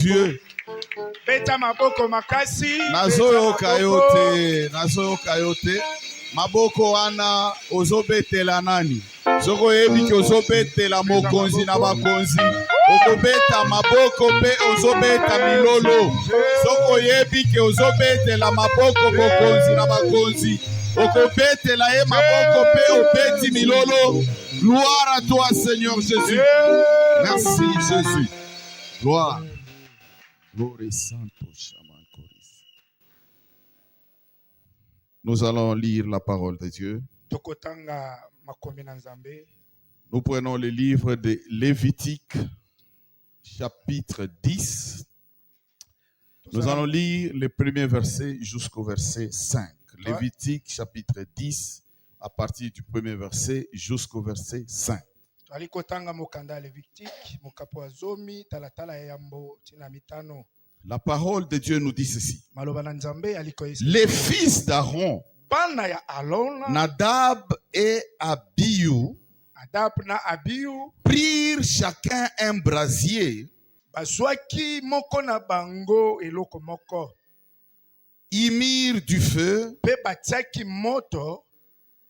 Dieu. Beta maboko makasi. Nazoyoka yote. Maboko wana ozobetela nani? Soko yebiki ozobetela mokonzi na bakonzi. Okobeta maboko pe ozobeta milolo. Soko yebiki ozobetela maboko mokonzi na bakonzi. Okobetela ye maboko pe obeti milolo. Gloire à toi Seigneur Jésus. Merci Jésus. Gloire. Gloire Santo Shaman Koris. Nous allons lire la parole de Dieu. Nous prenons le livre de Lévitique, chapitre 10. Nous allons lire le premier verset jusqu'au verset 5. Lévitique, chapitre 10, à partir du premier verset jusqu'au verset 5. La parole de Dieu nous dit ceci. Les fils d'Aaron, Nadab et Abihu, prirent chacun un brasier, y mirent du feu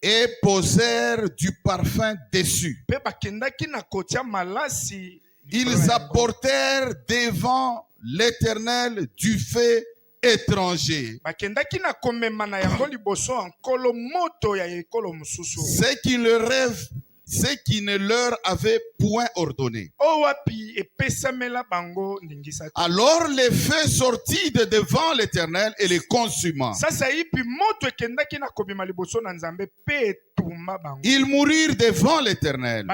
et posèrent du parfum dessus. Ils apportèrent devant l'Éternel du feu étranger, ce qui ne leur avait point ordonné. Alors le feu sortit de devant l'Éternel et les consuma. Ils mourirent devant l'Éternel.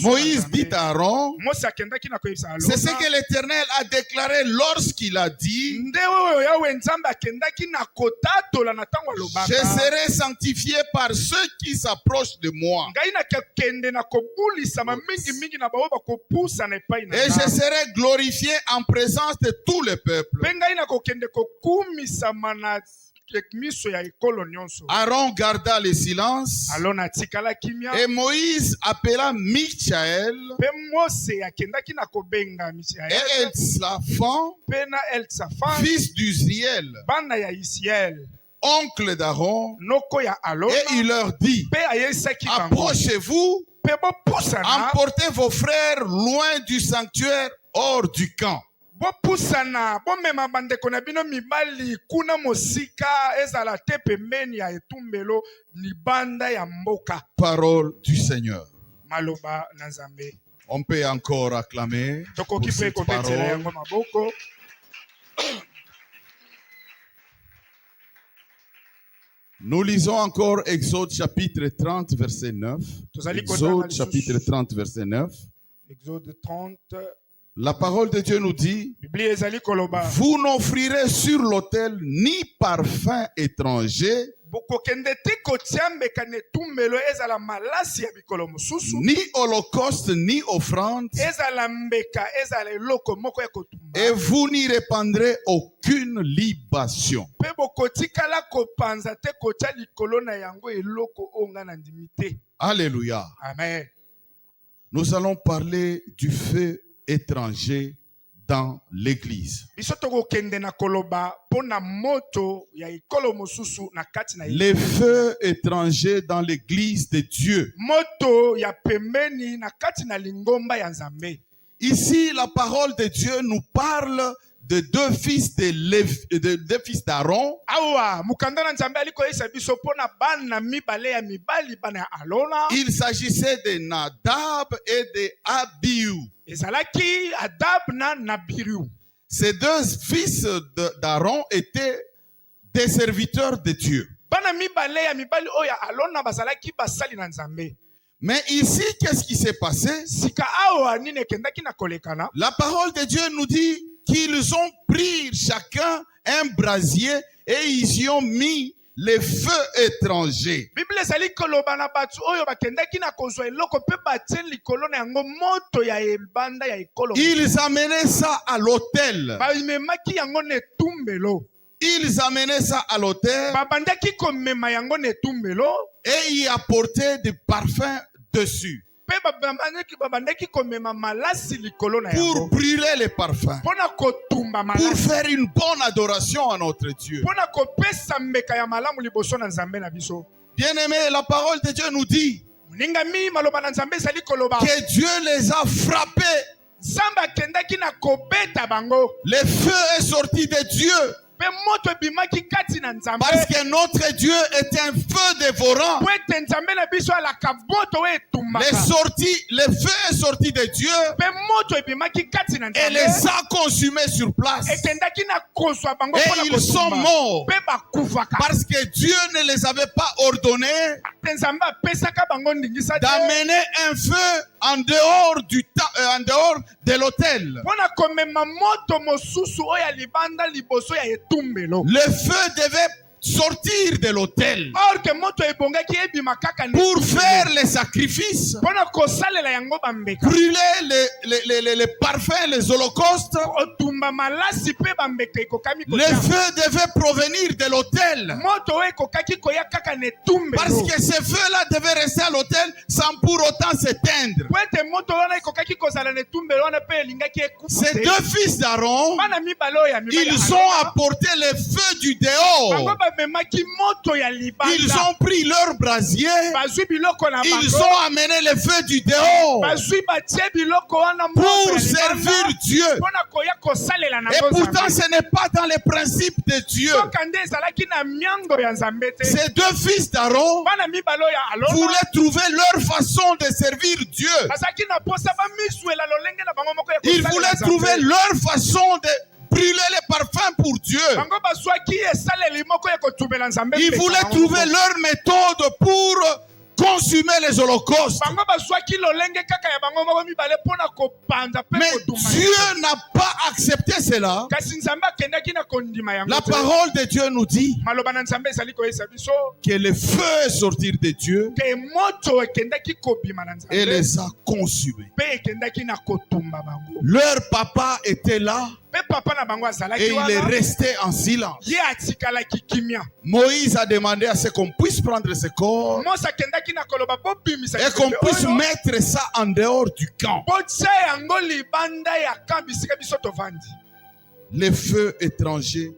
Moïse dit à Aaron, c'est ce que l'Éternel a déclaré lorsqu'il a dit, je serai sanctifié par ceux qui s'approchent de moi. Et je serai glorifié en présence de tout le peuple. Aaron garda le silence et Moïse appela Michaël et Eltsaphan, fils d'Uzziel, oncle d'Aaron, et il leur dit, approchez-vous, emportez vos frères loin du sanctuaire, hors du camp. Parole du Seigneur. On peut encore acclamer pour cette parole. Nous lisons encore Exode chapitre 30 verset 9. Exode chapitre 30 verset 9. Exode 30. La parole de Dieu nous dit, vous n'offrirez sur l'autel ni parfum étranger, ni holocauste, ni offrande, et vous n'y répandrez aucune libation. Alléluia. Amen. Nous allons parler du feu étranger dans l'église. Les feux étrangers dans l'église de Dieu. Ici, la parole de Dieu nous parle de deux fils d'Aaron. Il s'agissait de Nadab et de Abihu. Ces deux fils d'Aaron étaient des serviteurs de Dieu. Mais ici, qu'est-ce qui s'est passé? La parole de Dieu nous dit qu'ils ont pris chacun un brasier et ils y ont mis les feux étrangers. Ils amenaient ça à l'autel. Ils amenaient ça à l'autel et y apportaient des parfums dessus. Pe babandaki komema malasi likolo na pour yango. brûler les parfums, Pona kotumba pour malasi. faire une bonne adoration à notre Dieu. Pona kopesa mbeka ya malamu liboso na Nzambe na biso. Bien-aimé, la parole de Dieu nous dit Ningami maloba na Nzambe ezali koloba. que Dieu les a frappés. Nzambe akendaki na kobeta bango. Le feu est sorti de Dieu. Pe moto ebimaki kati na Nzambe. Parce que notre Dieu est un feu dévorant. Po ete Nzambe na biso alaka moto oyo etumbaka. Le feu est sorti de Dieu Pe moto ebimaki kati na et Nzambe. les a consumés sur place. Ekendaki na kozwa bango Et mpona ils sont kotumba. morts. Pe bakufaka. Parce que Dieu ne les avait pas ordonnés Te Nzambe apesaka bango ndingisa te. d'amener un feu en dehors en dehors de l'autel. Mpona komema moto mosusu oyo ya libanda liboso ya etumbelo. Le feu devait sortir de l'autel Or que moto ebongaki ebima kaka na pour etumbelo. faire les sacrifices, Mpona kosalela yango bambeka. brûler les parfums, les holocaustes. Otumba malasi pe bambeka ekokami Le kotia. feu devait provenir de l'autel. Moto oyo ekokaki koya kaka na etumbelo. Parce que ce feu-là devait rester à l'autel sans pour autant s'éteindre. Po ete moto wana ekokaki kozala na etumbelo wana pe elingaki ekufa Ces te. deux fils d'Aaron, Bana mibale oyo ya mibale ils ya ont Arona, apporté le feu du bango dehors. bamemaki moto ya Ils libanda. ont pris leur brasier. Bazwi biloko na Ils bango. ont amené le feu du dehors Bazwi batie biloko wana moto pour ya servir libanda. Dieu. Mpona koya kosalela na Et ngo pourtant, Nzambe. ce n'est pas dans les principes de Dieu. Soka nde ezalaki na miango ya Nzambe te. Ces deux fils d'Aaron Bana mibale oyo ya Arona, voulaient trouver leur façon de servir Dieu. bazalaki na posa bamisuela lolenge na bango moko ya Ils kosalela voulaient Nzambe. trouver leur façon de brûler les parfums pour Dieu. Bango bazwaki esaleli moko ya kotumela Nzambe. Ils mbeka voulaient bango trouver moko. leur méthode pour consumer les holocaustes. Bango bazwaki lolenge kaka ya bango moko mibale mpona kopanza pe Mais kotumba. Dieu n'a pas accepté cela. Kasi Nzambe akendaki na kondima yango La te. parole de Dieu nous dit Maloba na Nzambe ezali koyesa biso que le feu est sorti de Dieu ke moto ekendaki kobima na et Nzambe les a consumés. pe ekendaki na kotumba bango. Leur papa était là Pe papa na bango et azalaki il est wana resté en silence. ye atikalaki kimia. Moïse a demandé à ce qu'on puisse prendre ce corps Mose akendaki na koloba bobimisa et qu'on liboso puisse oyo, mettre ça en dehors du camp. botia yango libanda ya kambi esika biso tovandi. Les feux étrangers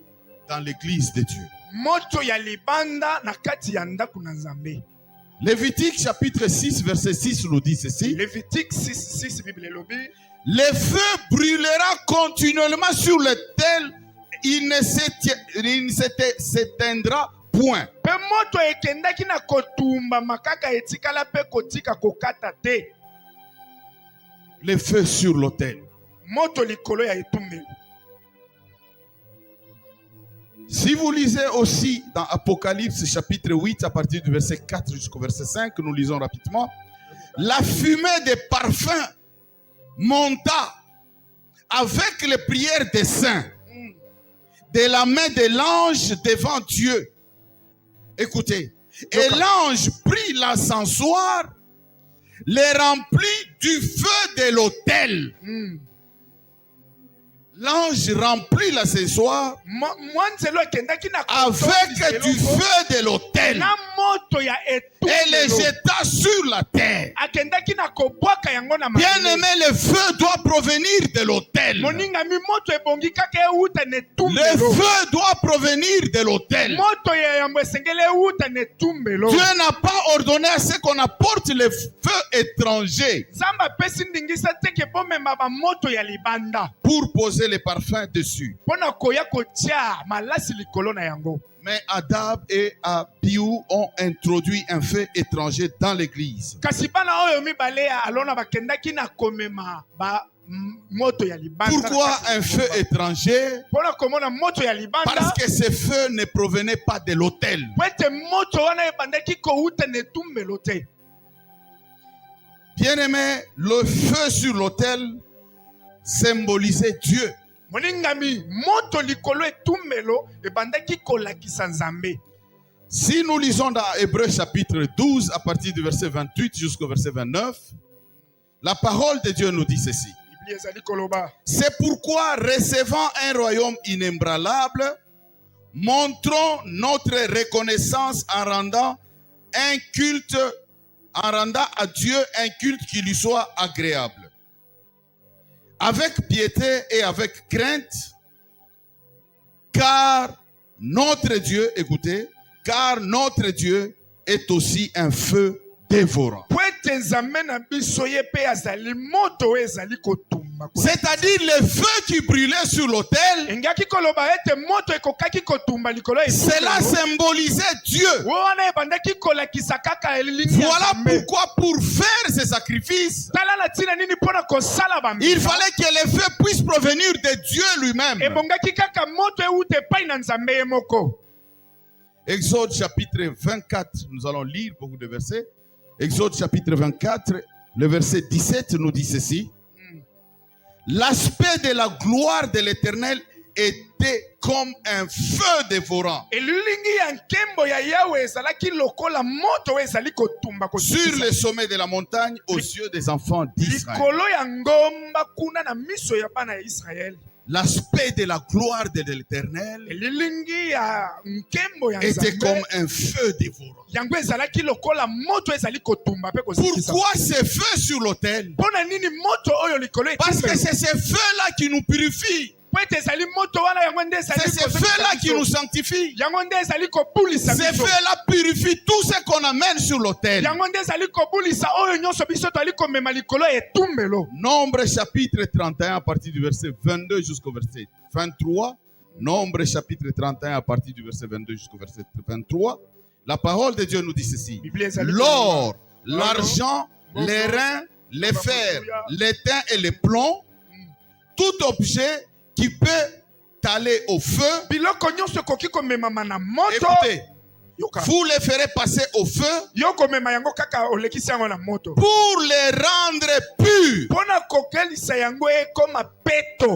dans l'église de Dieu. Moto ya libanda na kati ya ndako na Nzambe. Lévitique chapitre 6 verset 6 nous dit ceci. Lévitique 6 Bible elobi. Le feu brûlera continuellement sur l'autel, il ne s'éteindra point. Pe moto ekendaki na kotumba makaka etikala pe kotika kokata te. Le feu sur l'autel. Moto likolo ya etumbelo. Si vous lisez aussi dans Apocalypse chapitre 8 à partir du verset 4 jusqu'au verset 5, nous lisons rapidement. La fumée des parfums monta avec les prières des saints de la main de l'ange devant Dieu. Écoutez. Et l'ange prit l'encensoir, les remplit du feu de l'autel. L'ange remplit l'encensoir Mwanzelo ekendaki na avec du feu de l'autel na moto ya et les etumbelo. jeta sur la terre. Akendaki na kobwaka yango na Bien mabele. aimé, le feu doit provenir de l'autel. Moningami moto ebongi kaka euta na Le etumbelo. feu doit provenir de l'autel. Moto ya yambo esengeli euta na etumbelo. Dieu n'a pas ordonné à ce qu'on apporte le feu étranger Nzambe apesi ndingisa te ke bomema bamoto ya libanda pour poser les parfums dessus. mpona koya kotia malasi likolo na yango. Mais Adab et Abihu ont introduit un feu étranger dans l'église. Kasi bana oyo mibale ya alona bakendaki na komema moto ya libanda. Pourquoi un feu étranger? Mpona komona moto ya libanda. Parce que ce feu ne provenait pas de l'autel. Po ete moto wana ebandaki kouta na etumbelo te. Bien-aimé, le feu sur l'autel symbolisait Dieu. Moningami moto likolo etumbelo ebandaki kolakisa Nzambe. Si nous lisons dans Hébreux chapitre 12 à partir du verset 28 jusqu'au verset 29, la parole de Dieu nous dit ceci. Biblia ezali koloba. C'est pourquoi, recevant un royaume inébranlable, montrons notre reconnaissance en rendant un culte en rendant à Dieu un culte qui lui soit agréable. Avec piété et avec crainte, car notre Dieu, écoutez, car notre Dieu est aussi un feu dévorant. C'est-à-dire le feu qui brûlait sur l'autel, cela symbolisait Dieu. Voilà pourquoi pour faire ces sacrifices, il fallait que le feu puisse provenir de Dieu lui-même. Exode chapitre 24, nous allons lire beaucoup de versets. Exode chapitre 24, le verset 17 nous dit ceci. L'aspect de la gloire de l'Éternel était comme un feu dévorant sur le sommet de la montagne aux yeux des enfants d'Israël. L'aspect de la gloire de l'Éternel était comme un feu dévorant. Pourquoi ce feu sur l'autel? Parce que c'est ce feu-là qui nous purifie. C'est ce feu-là qui nous sanctifie. Ce feu-là purifie tout ce qu'on amène sur l'autel. Nombre chapitre 31 à partir du verset 22 jusqu'au verset 23. Nombre chapitre 31 à partir du verset 22 jusqu'au verset 23. La parole de Dieu nous dit ceci. L'or, l'argent, les reins, les fers, l'étain et les plombs, tout objet qui peut aller au feu, écoutez, vous les ferez passer au feu pour les rendre purs.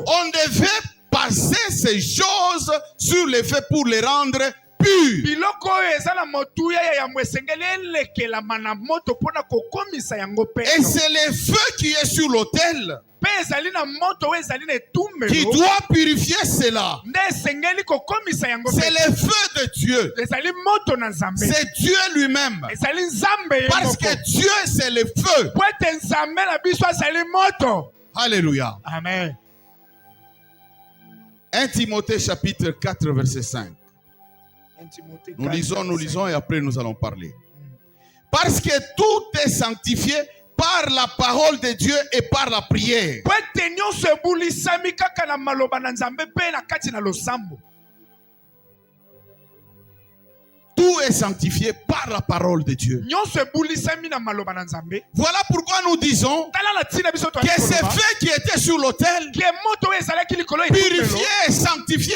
On devait passer ces choses sur les feux pour les rendre purs. Et c'est le feu qui est sur l'autel qui doit purifier cela. C'est le feu de Dieu. C'est Dieu lui-même. Parce que Dieu c'est le feu. Alléluia. Amen. 1 Timothée chapitre 4 verset 5. Nous lisons et après nous allons parler. Parce que tout est sanctifié par la parole de Dieu et par la prière. Tout est sanctifié par la parole de Dieu. Voilà pourquoi nous disons que ce feu qui était sur l'autel, purifié et sanctifié,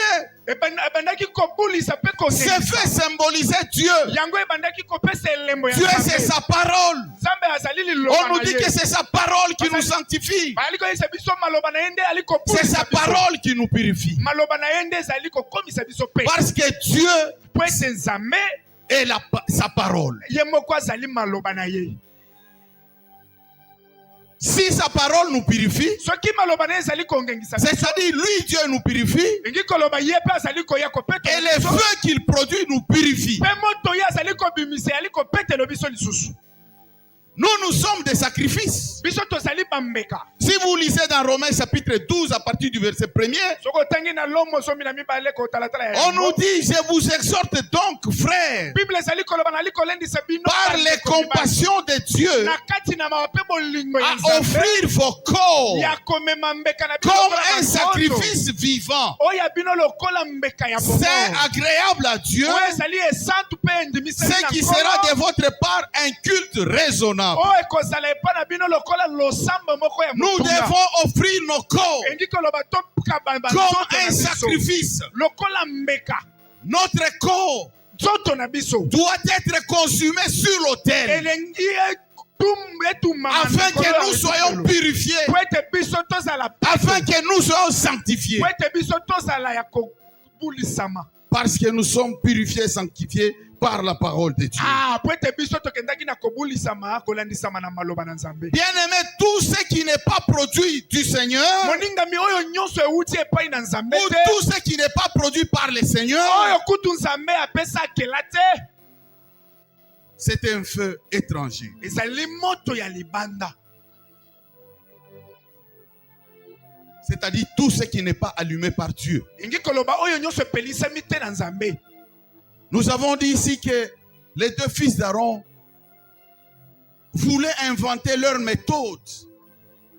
ce feu symbolisait Dieu. Dieu c'est sa parole. On nous dit que c'est sa parole qui nous sanctifie. C'est sa parole qui nous purifie. Parce que Dieu est sa parole. Si sa parole nous purifie, c'est-à-dire lui Dieu nous purifie, et le feu qu'il produit nous purifie. Nous sommes des sacrifices. Si vous lisez dans Romains chapitre 12 à partir du verset 1er, on nous dit, je vous exhorte donc, frères, par les compassions de Dieu, à offrir vos corps comme un sacrifice vivant, c'est agréable à Dieu, ce qui sera de votre part un culte raisonnable. Nous devons offrir nos corps comme un sacrifice. Notre corps doit être consumé sur l'autel afin que nous soyons purifiés, afin que nous soyons sanctifiés. Parce que nous sommes purifiés et sanctifiés par la parole de Dieu. Bien-aimé, tout ce qui n'est pas produit du Seigneur, ou tout ce qui n'est pas produit par le Seigneur, C'est un feu étranger. ezali moto ya libanda. C'est-à-dire tout ce qui n'est pas allumé par Dieu. Ingi koloba oyo nyonso epelisami te na Nzambe. Nous avons dit ici que les deux fils d'Aaron voulaient inventer leur méthode,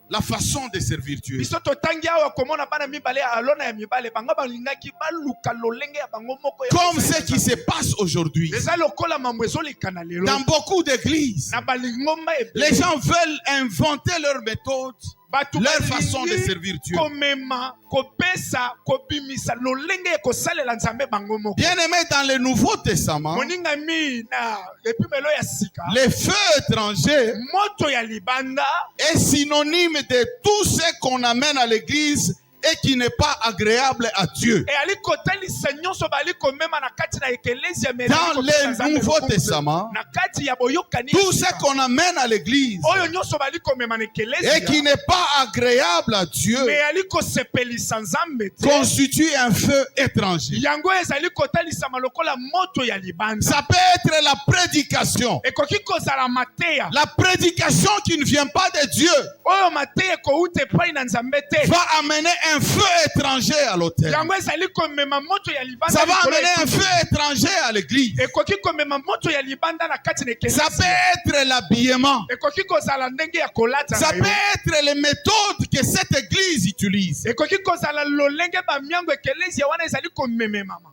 la façon de servir Dieu. Biso totangi awa komona bana mibale ya Alona ya mibale bango balingaki baluka lolenge ya bango moko ya Comme ce qui se passe aujourd'hui. eza lokola mambo ezoleka na lelo. Dans beaucoup d'églises, Na balingomba les gens veulent inventer leur méthode, Batu leur façon de servir Dieu. komema kopesa kobimisa lolenge ya kosalela Nzambe bango moko. Bien aimé, dans le Nouveau Testament, Moninga mi na epimelo ya sika le feu étranger moto ya libanda est synonyme de tout ce qu'on amène à l'église et qui n'est pas agréable à Dieu. e ali kotalisa nyonso bali komema na kati na ekelezia Dans le Nouveau Testament, na kati ya boyokani tout ce qu'on amène à l'église oyo nyonso bali komema na et ekelezia qui n'est pas agréable à Dieu me ali kosepelisa Nzambe te constitue un feu étranger. yango ezali kotalisama lokola moto ya libanda. Ça peut être la prédication. Ekoki kozala mateya La prédication qui ne vient pas de Dieu oyo mateya ekouta epai na Nzambe te va amener un feu étranger à l'autel. yango ezali komema moto ya libanda Ça va likolo amener ya un feu étranger à l'église. ekoki komema moto ya libanda na kati na Ça peut ekelezia être l'habillement. ekoki kozala ndenge ya kolata Ça na yo. peut être les méthodes que cette église utilise. ekoki kozala lolenge bamiango ekelezia wana ezali komememama.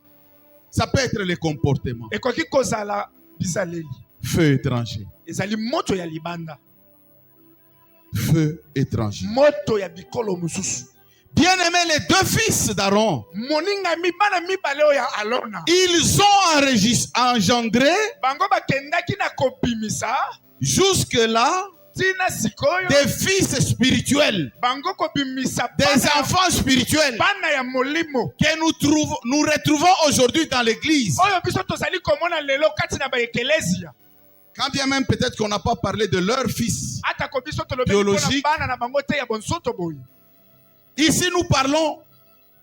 Ça peut être les comportements. Ekoki kozala bizaleli Feu étranger. ezali moto ya libanda, Feu étranger. moto ya bikolo mosusu. Bien aimé, les deux fils d'Aaron, Moninga mi bana mibale oyo ya Alona ils ont engendré bango bakendaki na kobimisa jusque-là tina sikoyo des fils spirituels, bango kobimisa des bana, enfants spirituels bana ya molimo que nous retrouvons aujourd'hui dans l'église. oyo biso tozali komona lelo kati na baekelezia. Quand bien même peut-être qu'on n'a pas parlé de leurs fils. Atako biso tolobi Biologique. bana na bango te ya bonsoto boye. Ici nous parlons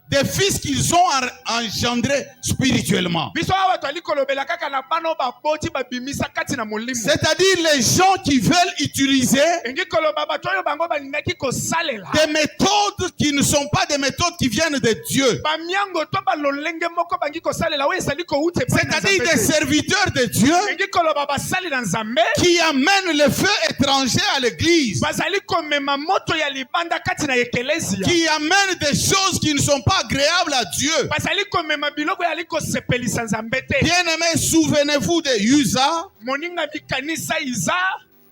des fils qu'ils ont engendrés spirituellement. Biso awa tozali kolobela kaka na bana oyo baboti babimisa kati na molimo. C'est-à-dire les gens qui veulent utiliser Engi koloba bato oyo bango balingaki kosalela des méthodes qui ne sont pas des méthodes qui viennent de Dieu. bamiango to balolenge moko bangi kosalela oyo ezali kouta epai na C'est-à-dire Nzambe des te. serviteurs de Dieu Engi koloba basali na Nzambe qui amènent le feu étranger à l'église, bazali komema moto ya libanda kati na ekelezia, qui amènent des choses qui ne sont pas agréables à Dieu. bazali komema biloko yali kosepelisa Nzambe te. Bien-aimés, souvenez-vous de Uza Moninga bikanisa Iza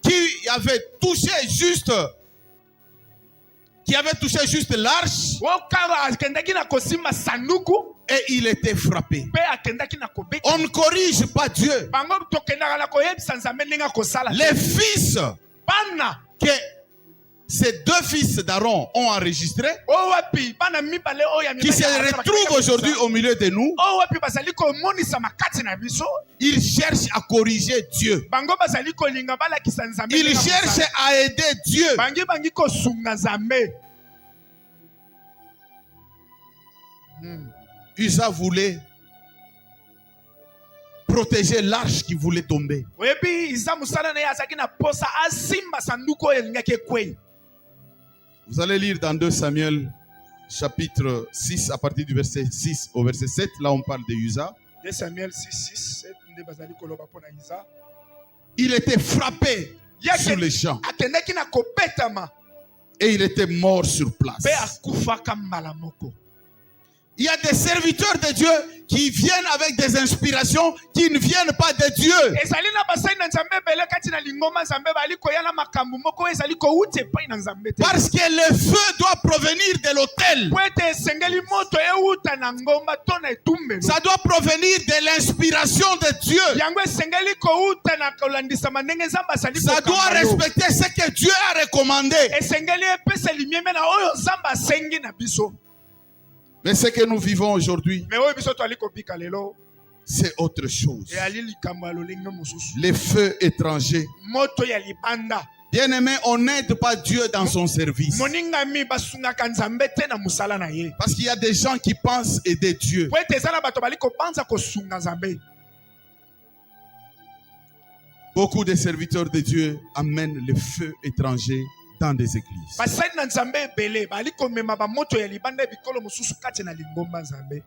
qui avait touché juste l'arche okara akendaki na kosimba sanduku et il était frappé. pe akendaki na kobeta. On ne corrige pas Dieu. Bango tokendaka na koyebisa Nzambe ndenge akosala te. Les fils Bana que ces deux fils d'Aaron ont enregistrés, oyo wapi bana mibale oyo ya qui se mibale retrouvent aujourd'hui au milieu de nous, oyo wapi bazali komonisa makati na biso ils cherchent à corriger Dieu. bango bazali kolinga balakisa Nzambe Ils ndenge cherchent akosala. à aider Dieu. bangi kosunga Nzambe. Uza voulait protéger l'arche qui voulait tomber. oyebi Iza musala na ye azalaki na posa asimba sanduku oyo elingaki ekwei. Vous allez lire dans 2 Samuel chapitre 6 à partir du verset 6 au verset 7. Là on parle de Uza. 2 Samuel 6:7 nde bazali koloba mpona Iza. Il était frappé sur les champs akendaki na kobetama et il était mort sur place. pe akufaka mbala moko. Il y a des serviteurs de Dieu qui viennent avec des inspirations qui ne viennent pas de Dieu. ezali na basali na Nzambe ebele kati na lingoma Nzambe bali koya na makambo moko oyo ezali kouta epai na Nzambe te. Parce que le feu doit provenir de l'autel. Po ete esengeli moto euta na ngomba to na etumbelo. Ça doit provenir de l'inspiration de Dieu. Yango esengeli kouta na kolandisama ndenge Nzambe asali Ça doit kokamba yo. respecter ce que Dieu a recommandé. Esengeli epesa limieme na oyo Nzambe asengi na biso. Mais ce que nous vivons aujourd'hui, Me oyo biso twali kobika lelo c'est autre chose. eyali likambo ya lolenge mosusu. Les feux étrangers. Moto ya libanda. Bien-aimé, on n'aide pas Dieu dans son service. Moningami basungaka Nzambe te na musala na ye. Parce qu'il y a des gens qui pensent aider Dieu. Po ete eza na bato bali kopanza kosunga Nzambe. Beaucoup de serviteurs de Dieu amènent le feu étranger dans des églises. basali na nzambe ebele bali komema bamoto ya libanda bikolo mosusu kati na lingomba nzambe.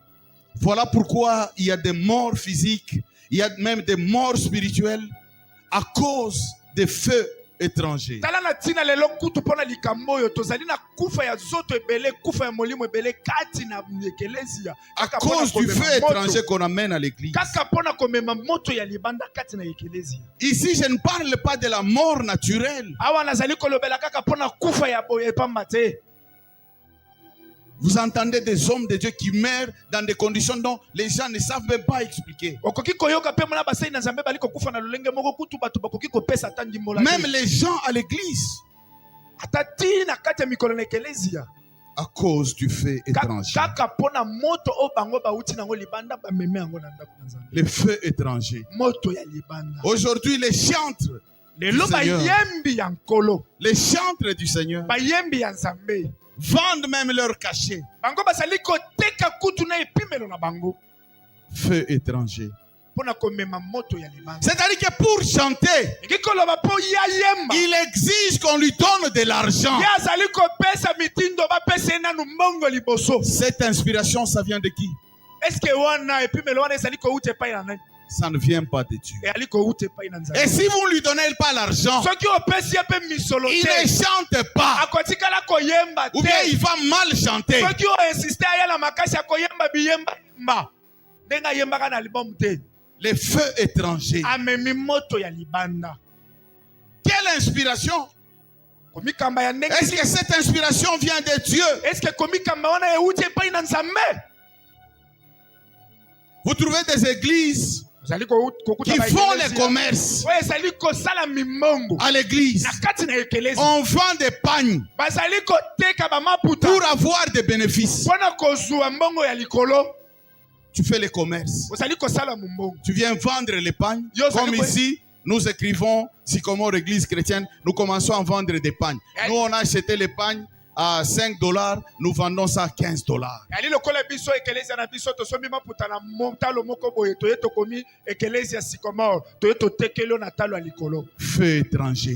Voilà pourquoi il y a des morts physiques, il y a même des morts spirituelles à cause des feux étrangers. Tala na tina lelo kutu pona likambo oyo tozali na kufa ya zoto ebele, kufa ya molimo ebele kati na ekelezia. À cause du feu étranger qu'on amène à l'église. Kaka pona komema moto ya libanda kati na ekelezia. Ici, je ne parle pas de la mort naturelle. Awa nazali kolobela kaka pona kufa ya boye pamba te. Vous entendez des hommes de Dieu qui meurent dans des conditions dont les gens ne savent même pas expliquer. Même les gens à l'église. À cause du feu étranger. Le feu étranger. Aujourd'hui, les chantres du Seigneur, les chantres du Seigneur vendent même leur cachet. Feu étranger. C'est-à-dire que pour chanter, il exige qu'on lui donne de l'argent. Cette inspiration, ça vient de qui? Ça ne vient pas de Dieu. Et si vous ne lui donnez pas l'argent, il ne chante pas. Ou bien il va mal chanter. Les feux étrangers. Quelle inspiration? Est-ce que cette inspiration vient de Dieu? Vous trouvez des églises qui font les commerces à l'église. On vend des pagnes pour avoir des bénéfices. Tu fais les commerces. Tu viens vendre les pagnes. Comme ici, nous écrivons Sycomore Église chrétienne. Nous commençons à vendre des pagnes. Nous, on a acheté les pagnes à $5, nous vendons ça à $15. Feu étranger.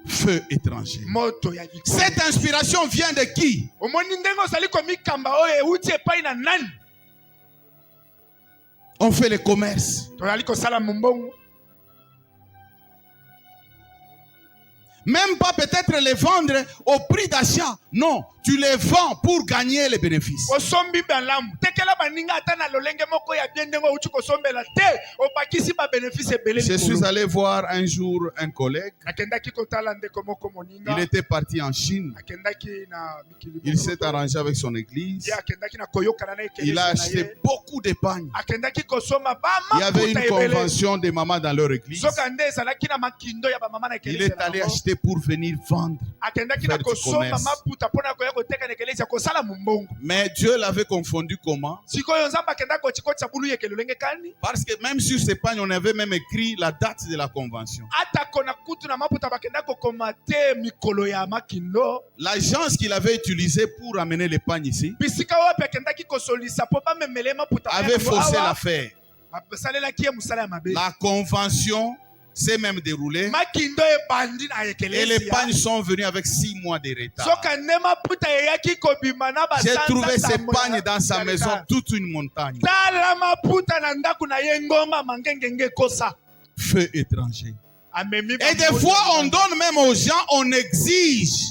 Feu étranger. Cette inspiration vient de qui? On fait les commerces. Même pas peut-être les vendre au prix d'achat. Non, tu les vends pour gagner les bénéfices. Je suis allé voir un jour un collègue. Il était parti en Chine. Il s'est arrangé avec son église. Il a acheté beaucoup de pagnes. Il y avait une convention des mamans dans leur église. Il est allé acheter pour venir vendre, faire du commerce. Mais Dieu l'avait confondu comment? Parce que même sur ces pagnes, on avait même écrit la date de la convention. L'agence qu'il avait utilisée pour amener les pagnes ici avait faussé l'affaire. La convention s'est même déroulé et les pagnes sont venues avec 6 mois de retard. J'ai trouvé ces pagnes dans sa maison, toute une montagne. Feu étranger. Et des fois on donne même aux gens, on exige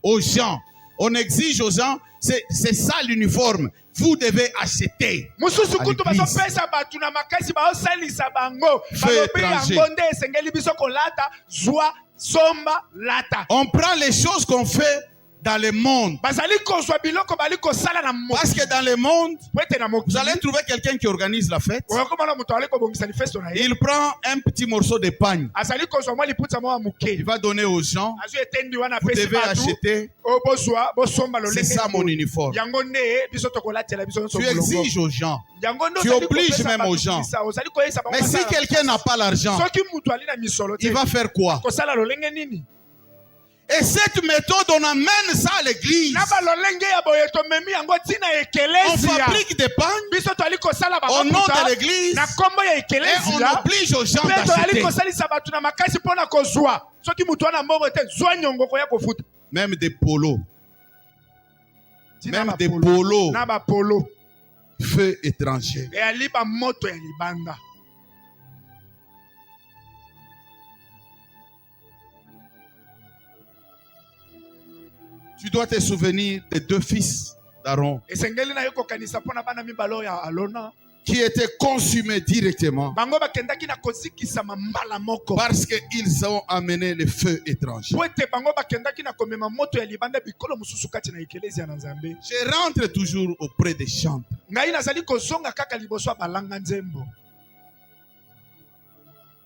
aux gens, c'est ça l'uniforme. Vous devez acheter. Feu étranger. On prend les choses qu'on fait dans le monde. Parce que dans le monde, vous allez trouver quelqu'un qui organise la fête. Il prend un petit morceau de pagne. Il va donner aux gens. Vous devez acheter. C'est ça mon uniforme. Tu exiges aux gens. Tu obliges même aux gens. Mais si quelqu'un n'a pas l'argent, il va faire quoi? Et cette méthode, on amène ça à l'église. On fabrique des pagnes au nom de l'église et on oblige aux gens d'acheter. Même des polos. Même des polos. Feu étranger. Tu dois te souvenir des deux fils d'Aaron qui étaient consumés directement parce qu'ils ont amené le feu étranger. Je rentre toujours auprès des chantres.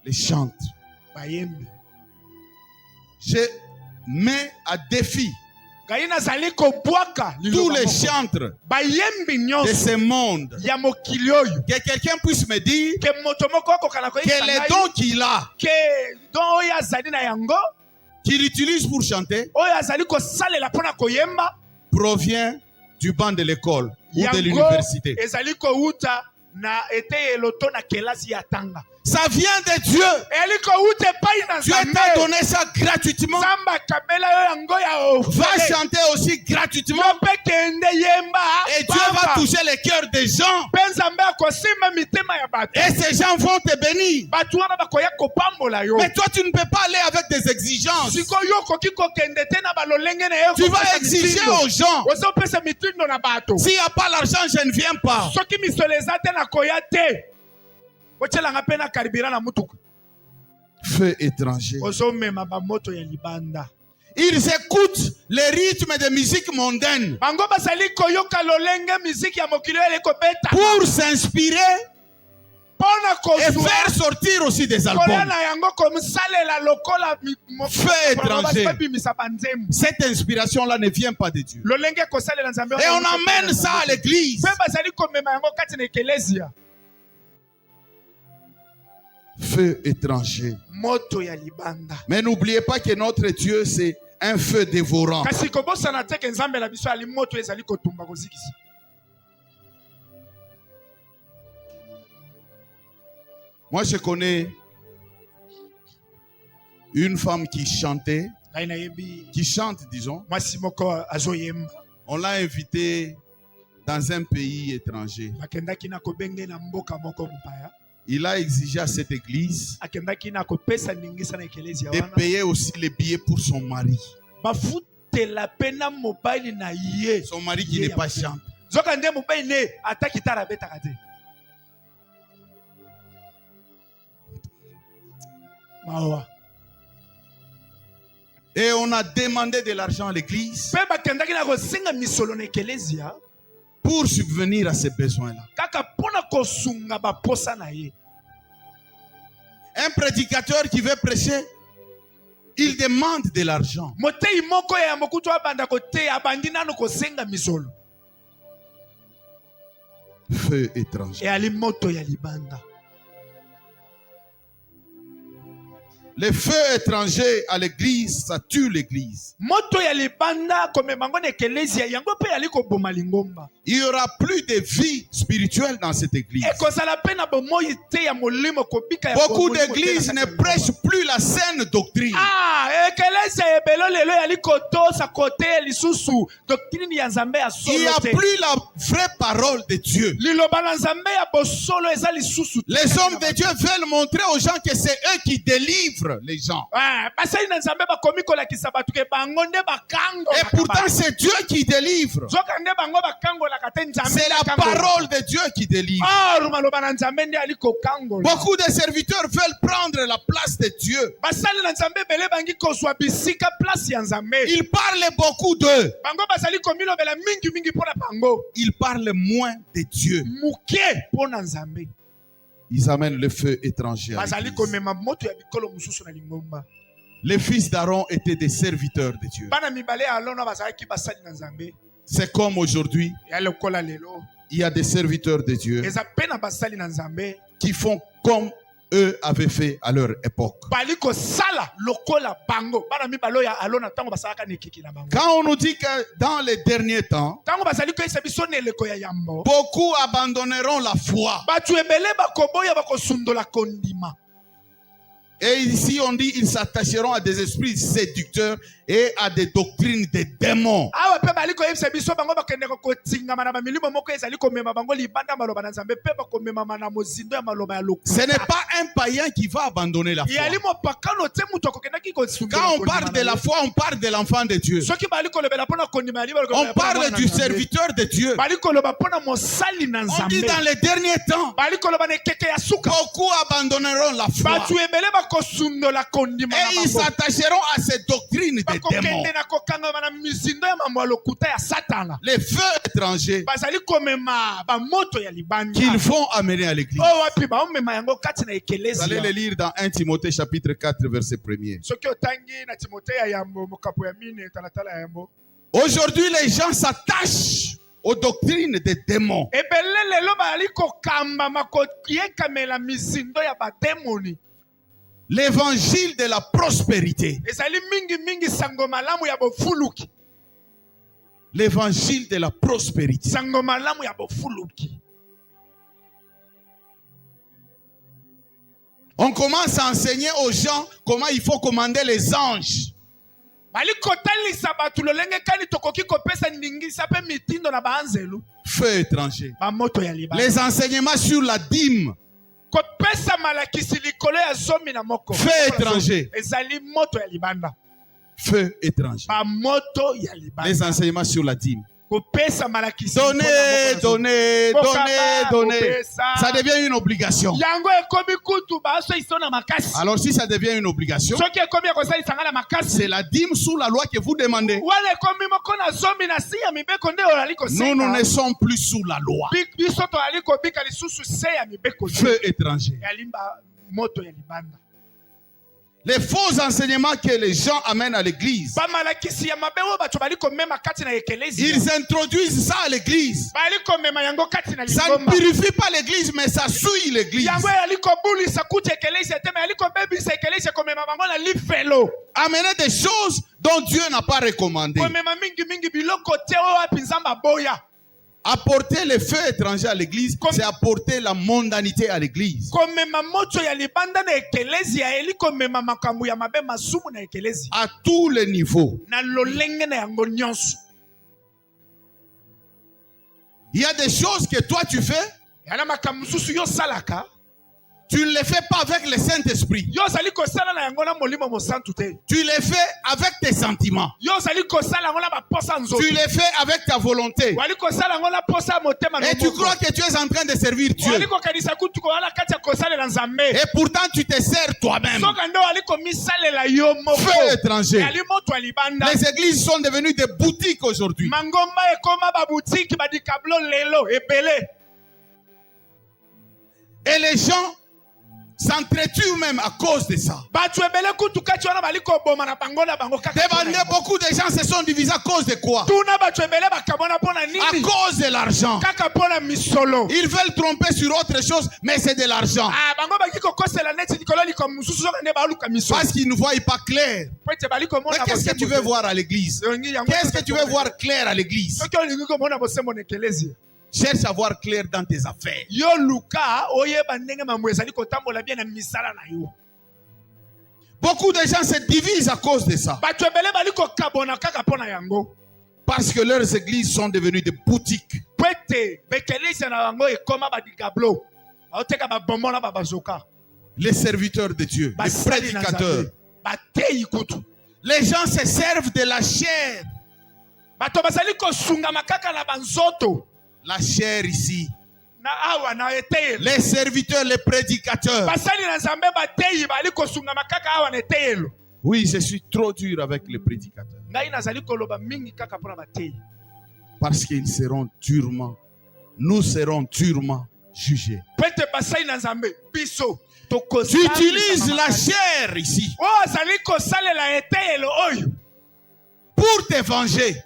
Les chantres. Je mets à défi tous les chantres de ce monde. Que quelqu'un puisse me dire que les dons qu'il a, qu'il utilise pour chanter, provient du banc de l'école ou de l'université. Ça vient de Dieu. Dieu t'a donné ça gratuitement. Va chanter aussi gratuitement. Et Dieu va toucher les cœurs des gens. Et ces gens vont te bénir. Mais toi, tu ne peux pas aller avec des exigences. Tu vas exiger aux gens. S'il n'y a pas l'argent, je ne viens pas. Feu étranger. Ils écoutent les rythmes de musique mondaine pour s'inspirer et faire sortir aussi des albums. Feu étranger. Cette inspiration-là ne vient pas de Dieu. Et on amène ça à l'église. Feu étranger. Mais n'oubliez pas que notre Dieu, c'est un feu dévorant. Moi, je connais une femme qui chantait, qui chante, disons. On l'a invitée dans un pays étranger. Il a exigé à cette église de payer aussi les billets pour son mari. Son mari qui n'est pas chanteur. Et on a demandé de l'argent à l'église pour subvenir à ces besoins-là. Un prédicateur qui veut prêcher, il demande de l'argent. Feu étranger. Les feux étrangers à l'église, ça tue l'église. Il n'y aura plus de vie spirituelle dans cette église. Beaucoup d'églises ne prêchent plus la saine doctrine. Il n'y a plus la vraie parole de Dieu. Les hommes de Dieu veulent montrer aux gens que c'est eux qui délivrent les gens. Et pourtant c'est Dieu qui délivre. C'est la parole de Dieu qui délivre. Beaucoup de serviteurs veulent prendre la place de Dieu. Ils parlent beaucoup d'eux. Ils parlent moins de Dieu. Ils amènent le feu étranger à l'église. Les fils d'Aaron étaient des serviteurs de Dieu. C'est comme aujourd'hui, il y a des serviteurs de Dieu qui font comme eux avaient fait à leur époque. baliko sala lokola bango bana mibalo ya alona tango basalaka nekiki na bango. Quand on nous dit que dans les derniers temps, Tango basali ko isa biso neleko ya yambo, beaucoup abandonneront la foi. batu ebele bakoboya bakosundola kondima. Et ici on dit ils s'attacheront à des esprits séducteurs et à des doctrines des démons. Awa pe baliko isa biso bango bakende ko tingama na bamilimo moko ezali komema bango libanda maloba na Nzambe pe bakomema na mozindo ya maloba ya lokuta. Ce n'est pas un païen qui va abandonner la foi. Yali mo pakano te muto akokenda ki ko sundola. Quand on parle de la foi, on parle de l'enfant de Dieu. Soki baliko lobela pona kondima yali baliko. On parle du serviteur de Dieu. Baliko loba pona mosali na On Nzambe. dit dans les derniers temps, Baliko loba ne keke ya suka. beaucoup abandonneront la foi. Batu ebele bakosundola kondima na Et ils bango. s'attacheront à ces doctrines des démons. Bakokende na kokanga na mizindo ya mambo ya lokuta ya satana. Les feux étrangers Bazali komema ba moto ya libanda. qu'ils vont amener à l'église. Oh wapi ba omema yango kati na Vous ekelezi. allez le lire dans 1 Timothée chapitre 4 verset 1er. Soki otangi na Timothée ya yambo mokapo ya mine talatala ya yambo. Aujourd'hui, les gens s'attachent aux doctrines des démons. Ebele lelo bazali kokamba makoyekamela mizindo ya bademoni. L'évangile de la prospérité. Ezali mingi sango malamu ya bofuluki. L'évangile de la prospérité. Sango malamu ya bofuluki. On commence à enseigner aux gens comment il faut commander les anges. Baliko talisa batu lolenge kani tokoki kopesa ndingisa pe mitindo na baanzelu. Feu étranger. Ba moto ya libanda. Les enseignements sur la dîme. Kopesa malakisi likolo ya zomi na moko. Feu étranger. Ezali moto ya libanda. Feu étranger. Ba moto ya libanda. Les enseignements sur la dîme. Kopesa malakisi. Donnez. Ça devient une obligation. Yango ekomi kutu baso isona makasi. Alors si ça devient une obligation, Soki ekomi kosali sangala makasi. c'est la dîme sous la loi que vous demandez. Wale ekomi moko na zomi na si ya mibeko nde olali kosenga. Nous ne sommes plus sous la loi. Biso to ali kobika lisusu se ya mibeko. Feu étranger. Ya limba moto ya libanda. Les faux enseignements que les gens amènent à l'église, Ba malakisi ya mabewo bato bali komema kati na ekelezi. ils introduisent ça à l'église. Bali komema yango kati na Ça ne lingomba. purifie pas l'église, mais ça souille l'église. Yango yali kobulisa kuti ekelezi te me yali kobebisa ekelezi komema bango na lifelo. Amener des choses dont Dieu n'a pas recommandé. Komema mingi biloko te o wapi Nzamba boya. Apporter les feux étrangers à l'église, c'est apporter la mondanité à l'église. Komema moto ya libanda na ekelezi ya eli komema makambo ya mabe masumu na ekelezi. À tous les niveaux. Na lolenge na yango nyonso. Il y a des choses que toi tu fais, Yana makambo susu yo salaka. tu ne les fais pas avec le Saint-Esprit. Yo zali kosala na yango na molimo mosantu te. Tu les fais avec tes sentiments. Yo zali kosala yango na ba posa nzoto. Tu les fais avec ta volonté. Wali kosala yango na posa motema. Et tu crois que tu es en train de servir Dieu. Wali kokanisa kutu ko wala kati ya kosala na Nzambe. Et pourtant tu te sers toi-même. Soka ndo wali komisalela yo moko. Feu étranger. Yali moto alibanda. Les églises sont devenues des boutiques aujourd'hui. Mangomba ekoma ba boutique ba di kablo lelo ebele. Et les gens s'entretuent même à cause de ça. Demandez, beaucoup de gens se sont divisés à cause de quoi? À cause de l'argent. Ils veulent tromper sur autre chose, mais c'est de l'argent. Parce qu'ils ne voient pas clair. Mais qu'est-ce que tu veux voir à l'église? Qu'est-ce que tu veux voir clair à l'église? Cherche à voir clair dans tes affaires. Beaucoup de gens se divisent à cause de ça. Parce que leurs églises sont devenues des boutiques. Les serviteurs de Dieu, les prédicateurs. Les gens se servent de la chair. La chair ici. Les serviteurs, les prédicateurs. Oui, je suis trop dur avec les prédicateurs. Parce qu'ils seront durement, nous serons durement jugés. Tu utilises la chair ici pour te venger.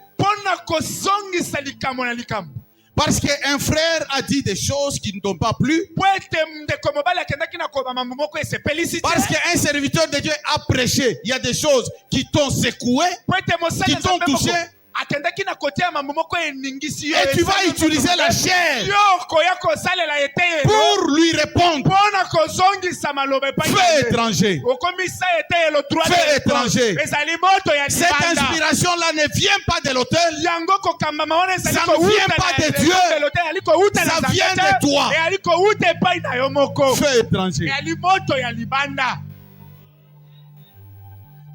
Parce qu'un frère a dit des choses qui ne t'ont pas plu. Parce qu'un serviteur de Dieu a prêché. Il y a des choses qui t'ont secoué, qui t'ont touché. Et tu vas utiliser la chair pour lui répondre. Feu étranger. Feu étranger. Cette inspiration-là ne vient pas de l'autel. Ça ne vient pas de Dieu. Ça vient de toi. Feu étranger.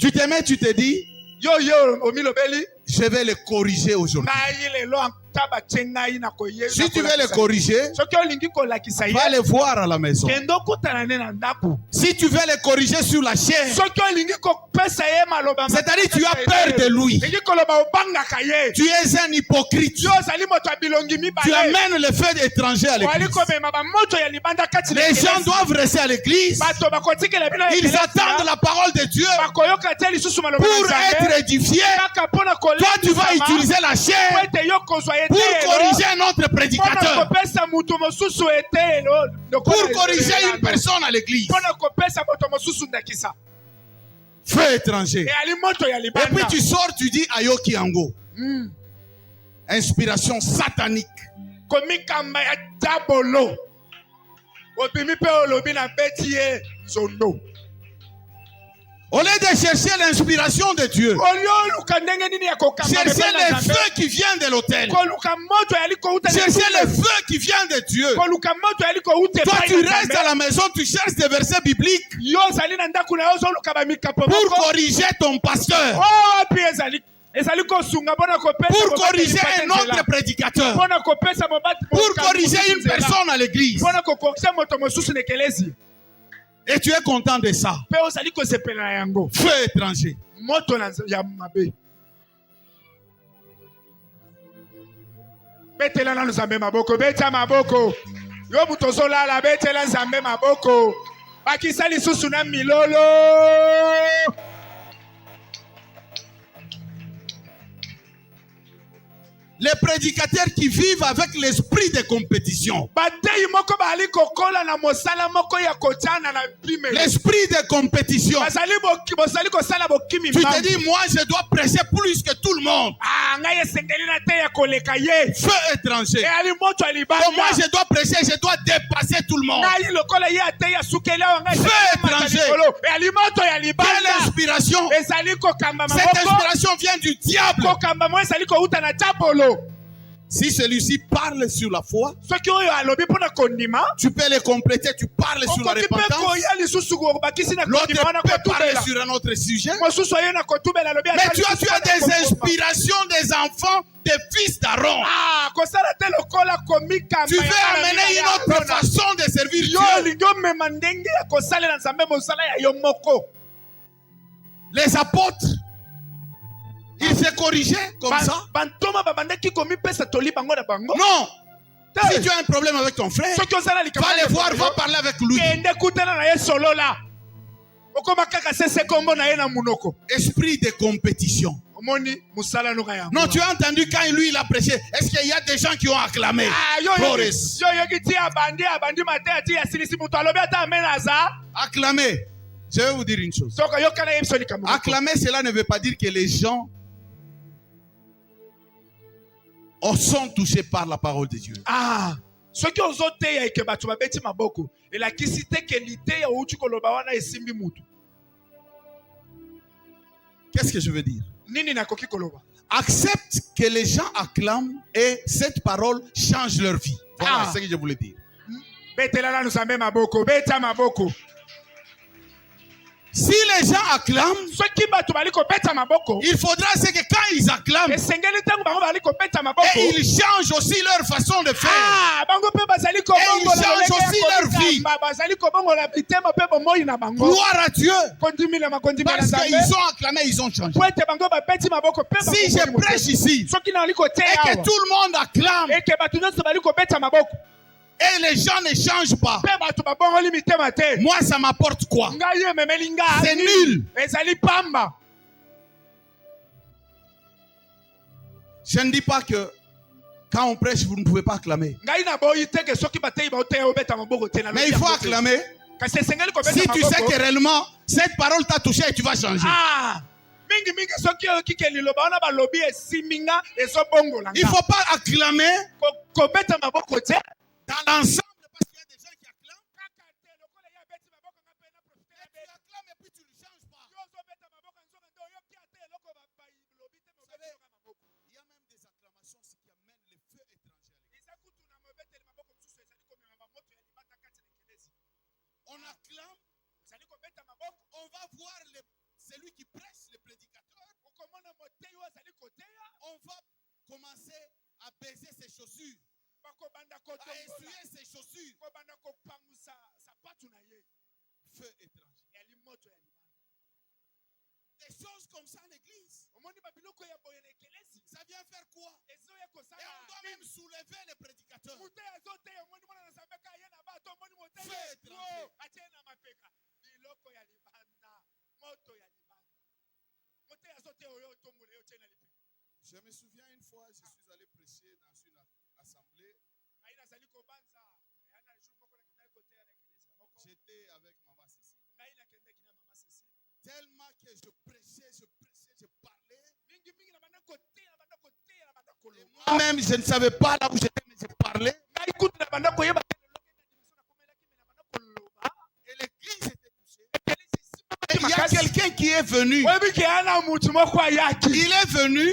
Tu t'aimais, tu te dis, je vais le corriger aujourd'hui. Si tu veux le corriger, va le voir à la maison. Si tu veux le corriger sur la chair, c'est-à-dire tu as peur de lui. Tu es un hypocrite. Tu amènes le feu étranger à l'église. Les gens doivent rester à l'église. Ils attendent la parole de Dieu pour être édifiés. Toi, tu vas utiliser la chair pour corriger un autre prédicateur, pour corriger une personne à l'église. Feu étranger. Et puis tu sors, tu dis Ayoki Ango. Inspiration satanique. Au lieu de chercher l'inspiration de Dieu, cherchez le feu qui vient de l'autel. Cherchez le feu qui vient de Dieu. Toi, tu restes à la maison, tu cherches des versets bibliques pour corriger ton pasteur, pour corriger un autre prédicateur, pour corriger une personne à l'église. Et tu es content de ça. Feu étranger. Betela na nzambe maboko, beta maboko. Yo butozola la betela nzambe maboko. Bakisa lisusu na milolo. Les prédicateurs qui vivent avec l'esprit de compétition. L'esprit de compétition. Tu te dis, moi je dois prêcher plus que tout le monde. Feu étranger. Donc moi je dois prêcher, je dois dépasser tout le monde. Feu étranger. Quelle inspiration? Cette inspiration vient du diable. Si celui-ci parle sur la foi, tu peux le compléter, tu parles sur la repentance. L'autre peut parler sur un autre sujet. Mais tu as des inspirations des enfants, des fils d'Aaron. Tu veux amener une autre façon de servir Dieu. Les apôtres, il s'est corrigé comme ça. Non. Si tu as un problème avec ton frère, va le voir, va parler avec lui. Esprit de compétition. Non, tu as entendu quand lui il a prêché. Est-ce qu'il y a des gens qui ont acclamé? Acclamer. Je vais vous dire une chose. Acclamer, cela ne veut pas dire que les gens sont touchés par la parole de Dieu. Qu'est-ce que je veux dire? Accepte que les gens acclament et cette parole change leur vie. Voilà ce que je voulais dire. Si les gens acclament, il faudra que quand ils acclament, et ils changent aussi leur façon de faire. Et ils changent aussi leur vie. Gloire à Dieu. Parce qu'ils ont acclamé, ils ont changé. Si je prêche ici, et que tout le monde acclame, et les gens ne changent pas, moi ça m'apporte quoi? C'est nul. Je ne dis pas que Quand on prêche, vous ne pouvez pas acclamer. Mais il faut acclamer. Si tu sais que réellement cette parole t'a touché et tu vas changer. Il ne faut pas acclamer dans l'ensemble parce qu'il y a des gens qui acclament. Tu acclames et puis tu ne changes pas. Vous savez, il y a même des acclamations qui amènent le feu étranger. On acclame, on va voir celui qui presse, le prédicateur. On va commencer à baiser ses chaussures, à essuyer ses chaussures. Feu étranger. Des choses comme ça en église. Ça vient faire quoi? Et on doit même soulever les prédicateurs. Feu étranger. Je me souviens une fois, je suis allé prêcher dans une assemblée. J'étais avec maman Cécile. Tellement que je prêchais, je parlais. Moi-même, je ne savais pas là où j'étais, mais je parlais. Et l'église était touchée. Et il y a quelqu'un qui est venu. Il est venu. Il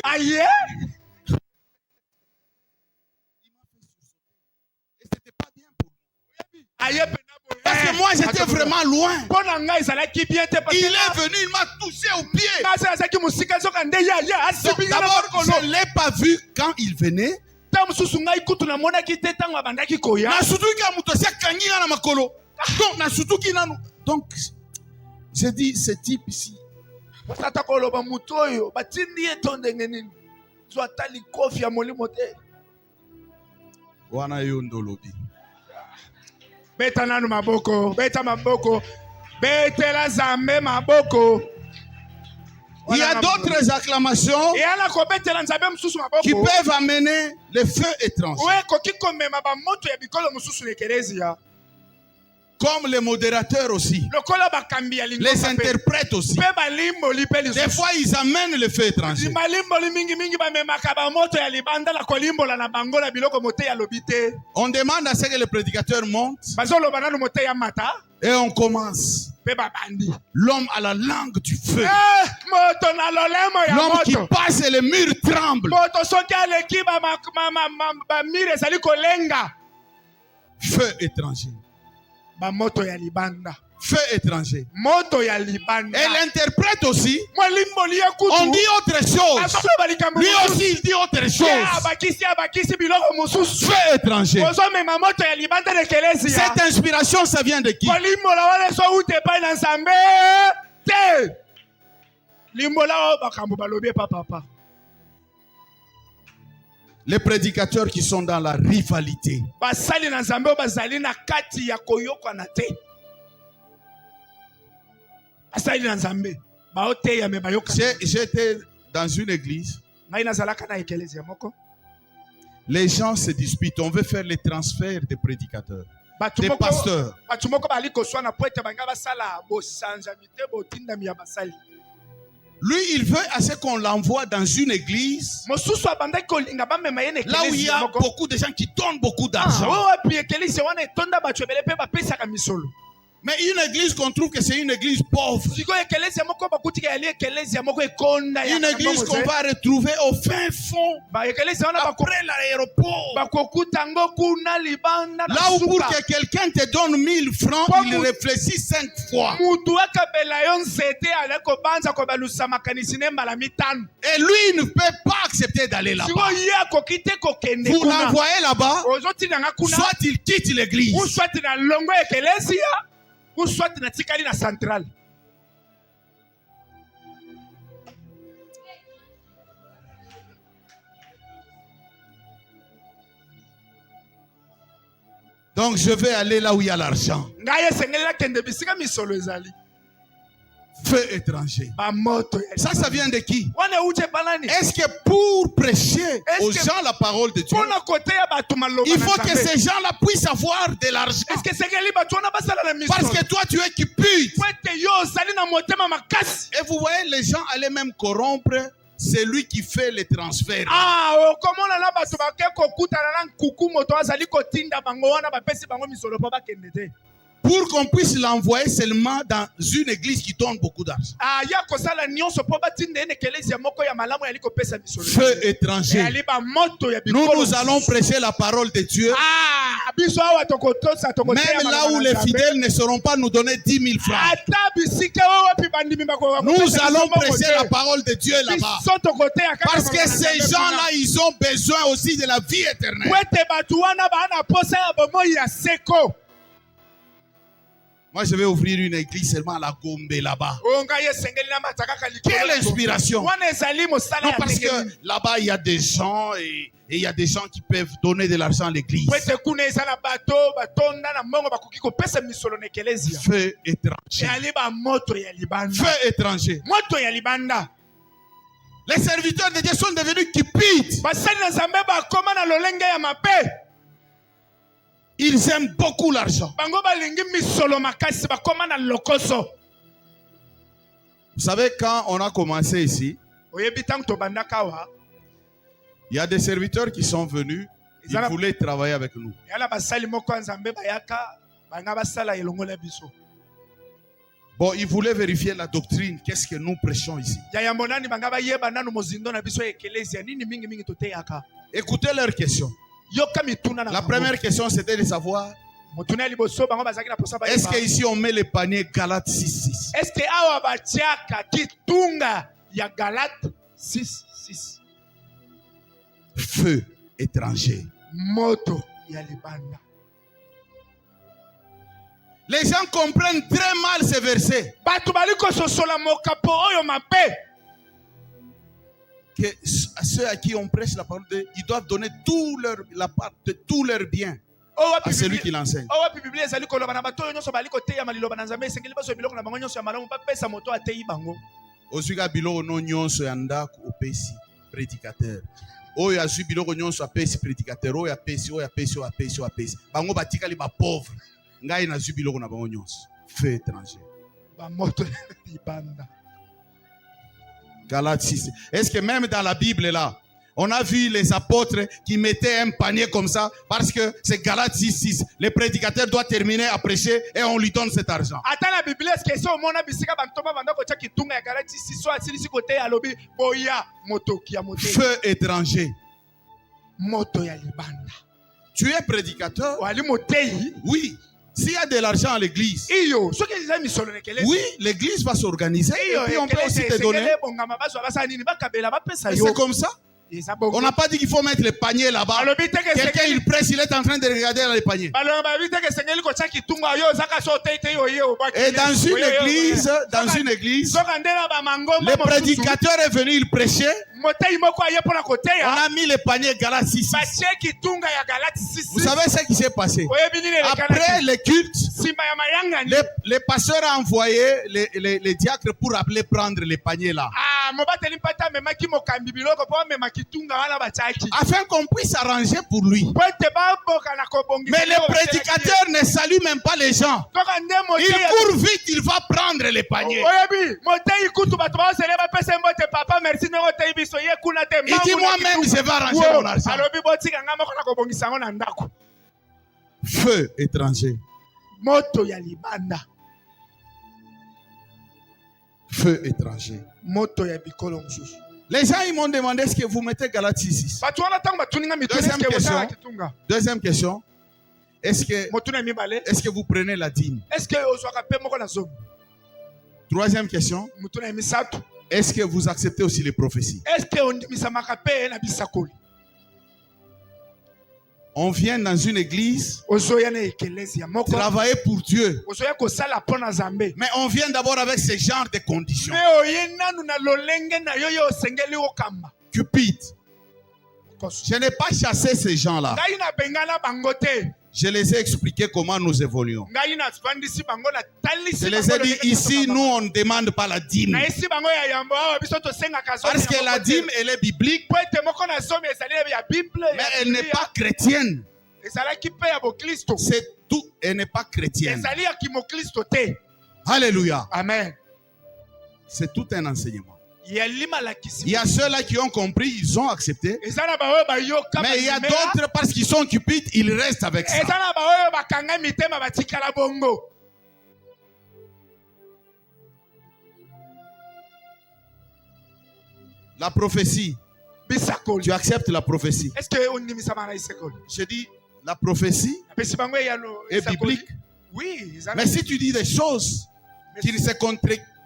m'a fait sursauter. Et c'était pas bien pour moi. Parce que moi j'étais vraiment loin. Il est venu, il m'a touché au pied. D'abord, je ne l'ai pas vu quand il venait. Donc, j'ai dit, ce type ici. Beta nanu maboko, beta maboko, betela zambe maboko. Il y a d'autres acclamations qui peuvent amener le feu étranger. Comme les modérateurs aussi. Les interprètes aussi. Des fois, ils amènent le feu étranger. On demande à ce que le prédicateur monte. Et on commence. L'homme à la langue du feu. L'homme qui passe et les murs tremblent. Feu étranger. Feu étranger. Et l'interprète aussi. On dit autre chose. Lui aussi il dit autre chose. Feu étranger. Cette inspiration, ça vient de qui? Les prédicateurs qui sont dans la rivalité. J'étais dans une église. Les gens se disputent. On veut faire les transferts des prédicateurs, des pasteurs. Lui, il veut à ce qu'on l'envoie dans une église là où il y a beaucoup de gens qui donnent beaucoup d'argent. Mais une église qu'on trouve que c'est une église pauvre. Une église qu'on va retrouver au fin fond, après l'aéroport. Là où pour que quelqu'un te donne 1000 francs, il réfléchit 5 fois. Et lui, il ne peut pas accepter d'aller là-bas. Vous l'envoyez là-bas, soit il quitte l'église. Ou soit na tikali na centrale. Donc je vais aller là où il y a l'argent. Feu Feu étranger. bamoto ya Ça vient de qui? wana uje banani Est-ce que pour prêcher Est-ce aux que- gens la parole de Dieu, mpona koteya bato maloba il na faut que Nzambe? ces gens-là puissent avoir de l'argent? Est-ce que esengeli bato wana basala na Parce misolo que toi, tu es cupide. po ete yo ozali na motema makasi? Et vous voyez, les gens allaient même corrompre celui qui fait les transferts. okomona na bato bake kokutana na nkuku moto azali kotinda bango wana bapesi bango misolo mpo bakende te. Pour qu'on puisse l'envoyer seulement dans une église qui donne beaucoup d'argent. ya kosala nyonso mpo batinda ene eklezia moko ya malamu yali kopesa misolo Feu étranger. eyali bamoto ya Nous allons prêcher la parole de Dieu. biso awa tokotosa tokoteya Même là où les fidèles ne sauront pas nous donner 10 000 francs. ata bisika oyo wapi bandimi Nous allons prêcher la parole de Dieu là-bas. biso tokoteya kaka Parce que makambo na ces Nzambe gens-là, ils ont besoin aussi de la vie éternelle. po ete bato wana baa na posa ya bomoi ya seko. Moi, je vais ouvrir une église seulement à la Gombe là-bas. ngai esengeli na mata kaka Quelle inspiration! wana ezali mosala Non, ya parce ndenge que nini. là-bas, il y a des gens et il y a des gens qui peuvent donner de l'argent à l'église. po ete kuna eza na bato batonda na mbongo bakoki kopesa misolo na ekelezia Feu étranger. eyali bamoto ya libanda Feu étranger. moto ya libanda. Les serviteurs de Dieu sont devenus cupides. basali na Nzambe bakoma na lolenge ya mabe. Ils aiment beaucoup l'argent. bango balingi misolo makasi bakoma na lokoso. Vous savez, quand on a commencé ici, oyebi ntango tobandaka awa il y a des serviteurs qui sont venus. Ils voulaient travailler avec nous. yala basali moko ya Nzambe bayaka banga basala elongo na biso. Bon, ils voulaient vérifier la doctrine. Qu'est-ce que nous prêchons ici? ya yambo nani banga bayeba nanu mozindo na biso ya ekelezia nini mingi mingi toteyaka. Écoutez leurs questions. yoka mituna na La bango. première question, c'était de savoir, motuna ya liboso bango bazalaki na posa est-ce bayeba qu'ici on met le panier Galates 6:6? est-ce que awa batiaka kitunga ya Galate 6:6 Feu étranger. moto ya libanda. Les gens comprennent très mal ces versets. bato bali kososola mokapo oyo mabe. Que ceux à qui on prêche la parole de Dieu, ils doivent donner la part de tous leurs biens à celui qui l'enseigne. owapi biblia ezali koloba na bato oyo nyonso bali koteya maliloba na Nzambe esengeli bazwa biloko na bango nyonso ya malamu bapesa moto ateyi bango. Ozuga biloko no nyonso ya ndako opesi prédicateur. Oyo azwi biloko nyonso apesi prédicateur. Oyo apesi, oyo apesi, oyo apesi, oyo apesi. Bango batikali ba pauvre. Ngai nazwi biloko na bango nyonso. Feu étranger. bamoto ya libanda. Galates 6. Est-ce que même dans la Bible là, on a vu les apôtres qui mettaient un panier comme ça parce que c'est Galates 6:6. Le prédicateur doit terminer à prêcher et on lui donne cet argent. ata na biblia eske so omona bisika bantoma banda kotia kitunga ya Galati siso asilisi koteya alobi boya motoki ya moteyi. Feu étranger. moto ya libanda. Tu es prédicateur? wali moteyi Oui. S'il y a de l'argent à l'église, iyo soki eza misolo na ekelezi oui, l'église va s'organiser et puis on peut aussi te donner. esengeli ebongama bazwa basala nini bakabela bapesa Et yo. c'est comme ça. eza On bongo. n'a pas dit qu'il faut mettre le panier là-bas. balobi teke Quelqu'un esengeli il presse, il est en train de regarder dans le panier. balobi babi teke esengeli kotia kitunga yo ozaka so oteyi te yo ye obaki. Et dans une église, soka nde na bamangomba le mosusu prédicateur est venu, il prêchait. moteyi moko aye mpona On koteya a mis le panier Galates 6:6. batie kitunga ya Galati Vous 6. savez ce qui s'est passé? oyebi nini Après elekanaki le culte, nsima ya mayangani. le pasteur a envoyé les diacres pour appeler prendre les paniers là. mobateli mpata amemaki mokambi biloko mpo amema kitunga wana batiaki Afin qu'on puisse s'arranger pour lui. po ete baboka na kobongisa. Mais le prédicateur ne salue même pas les gens. toka nde Il moteyi court vite, il va prendre les paniers. oyebi moteyi kutu bato baosele bapesa mbo te papa merci ndenge oteyi biso ye kuna te Il dit moi-même je vais arranger mon argent. alobi botika nga moko na kobongisa yango na ndako. Feu étranger. moto ya libanda. Feu étranger. moto ya bikolo mosusu. Les gens ils m'ont demandé est-ce que vous mettez Galates 6:6. bato wana ntango batuninga mituni Deuxième eske question. botala kitunga. Deuxième question. motuna ya mibale Est-ce que vous prenez la dîme? eske ozwaka mpe moko na zomi. Troisième question. motuna ya misato Est-ce que vous acceptez aussi les prophéties? eske ondimisamaka mpe na bisakoli. On vient dans une église ozoya na ekelezia moko travailler pour Dieu. ozoya kosala mpo na Nzambe. Mais on vient d'abord avec ce genre de conditions. me oye nanu na lolenge na yo yo osengeli okamba. Cupide. Je n'ai pas chassé ces gens-là. ngai na bengana bango te. Je les ai expliqué comment nous évoluons. ngai navandisi bango natalisi Je les ai dit ici, nous, on ne demande pas la dîme. naisi bango ya yambo awa biso tosengaka zomi Parce que la dîme, elle est biblique, po ete moko na zomi ezali ya bible mais elle n'est pas chrétienne. ezalaki mpe ya boklisto C'est tout, elle n'est pas chrétienne. ezali ya kimoklisto te. Alléluia. Amen. C'est tout un enseignement. yali malakisi Il y a ceux-là qui ont compris, ils ont accepté. eza na baoyo bayoka Mais il y a d'autres, parce qu'ils sont cupides, ils restent avec ça. eza na baoyo bakanga mitema batikala bongo. La prophétie, bisakoli tu acceptes la prophétie. est-ce que onimisama na isakoli Je dis, la prophétie napesi bango eyano est biblique. oui eza na Mais si tu dis des choses qui ne se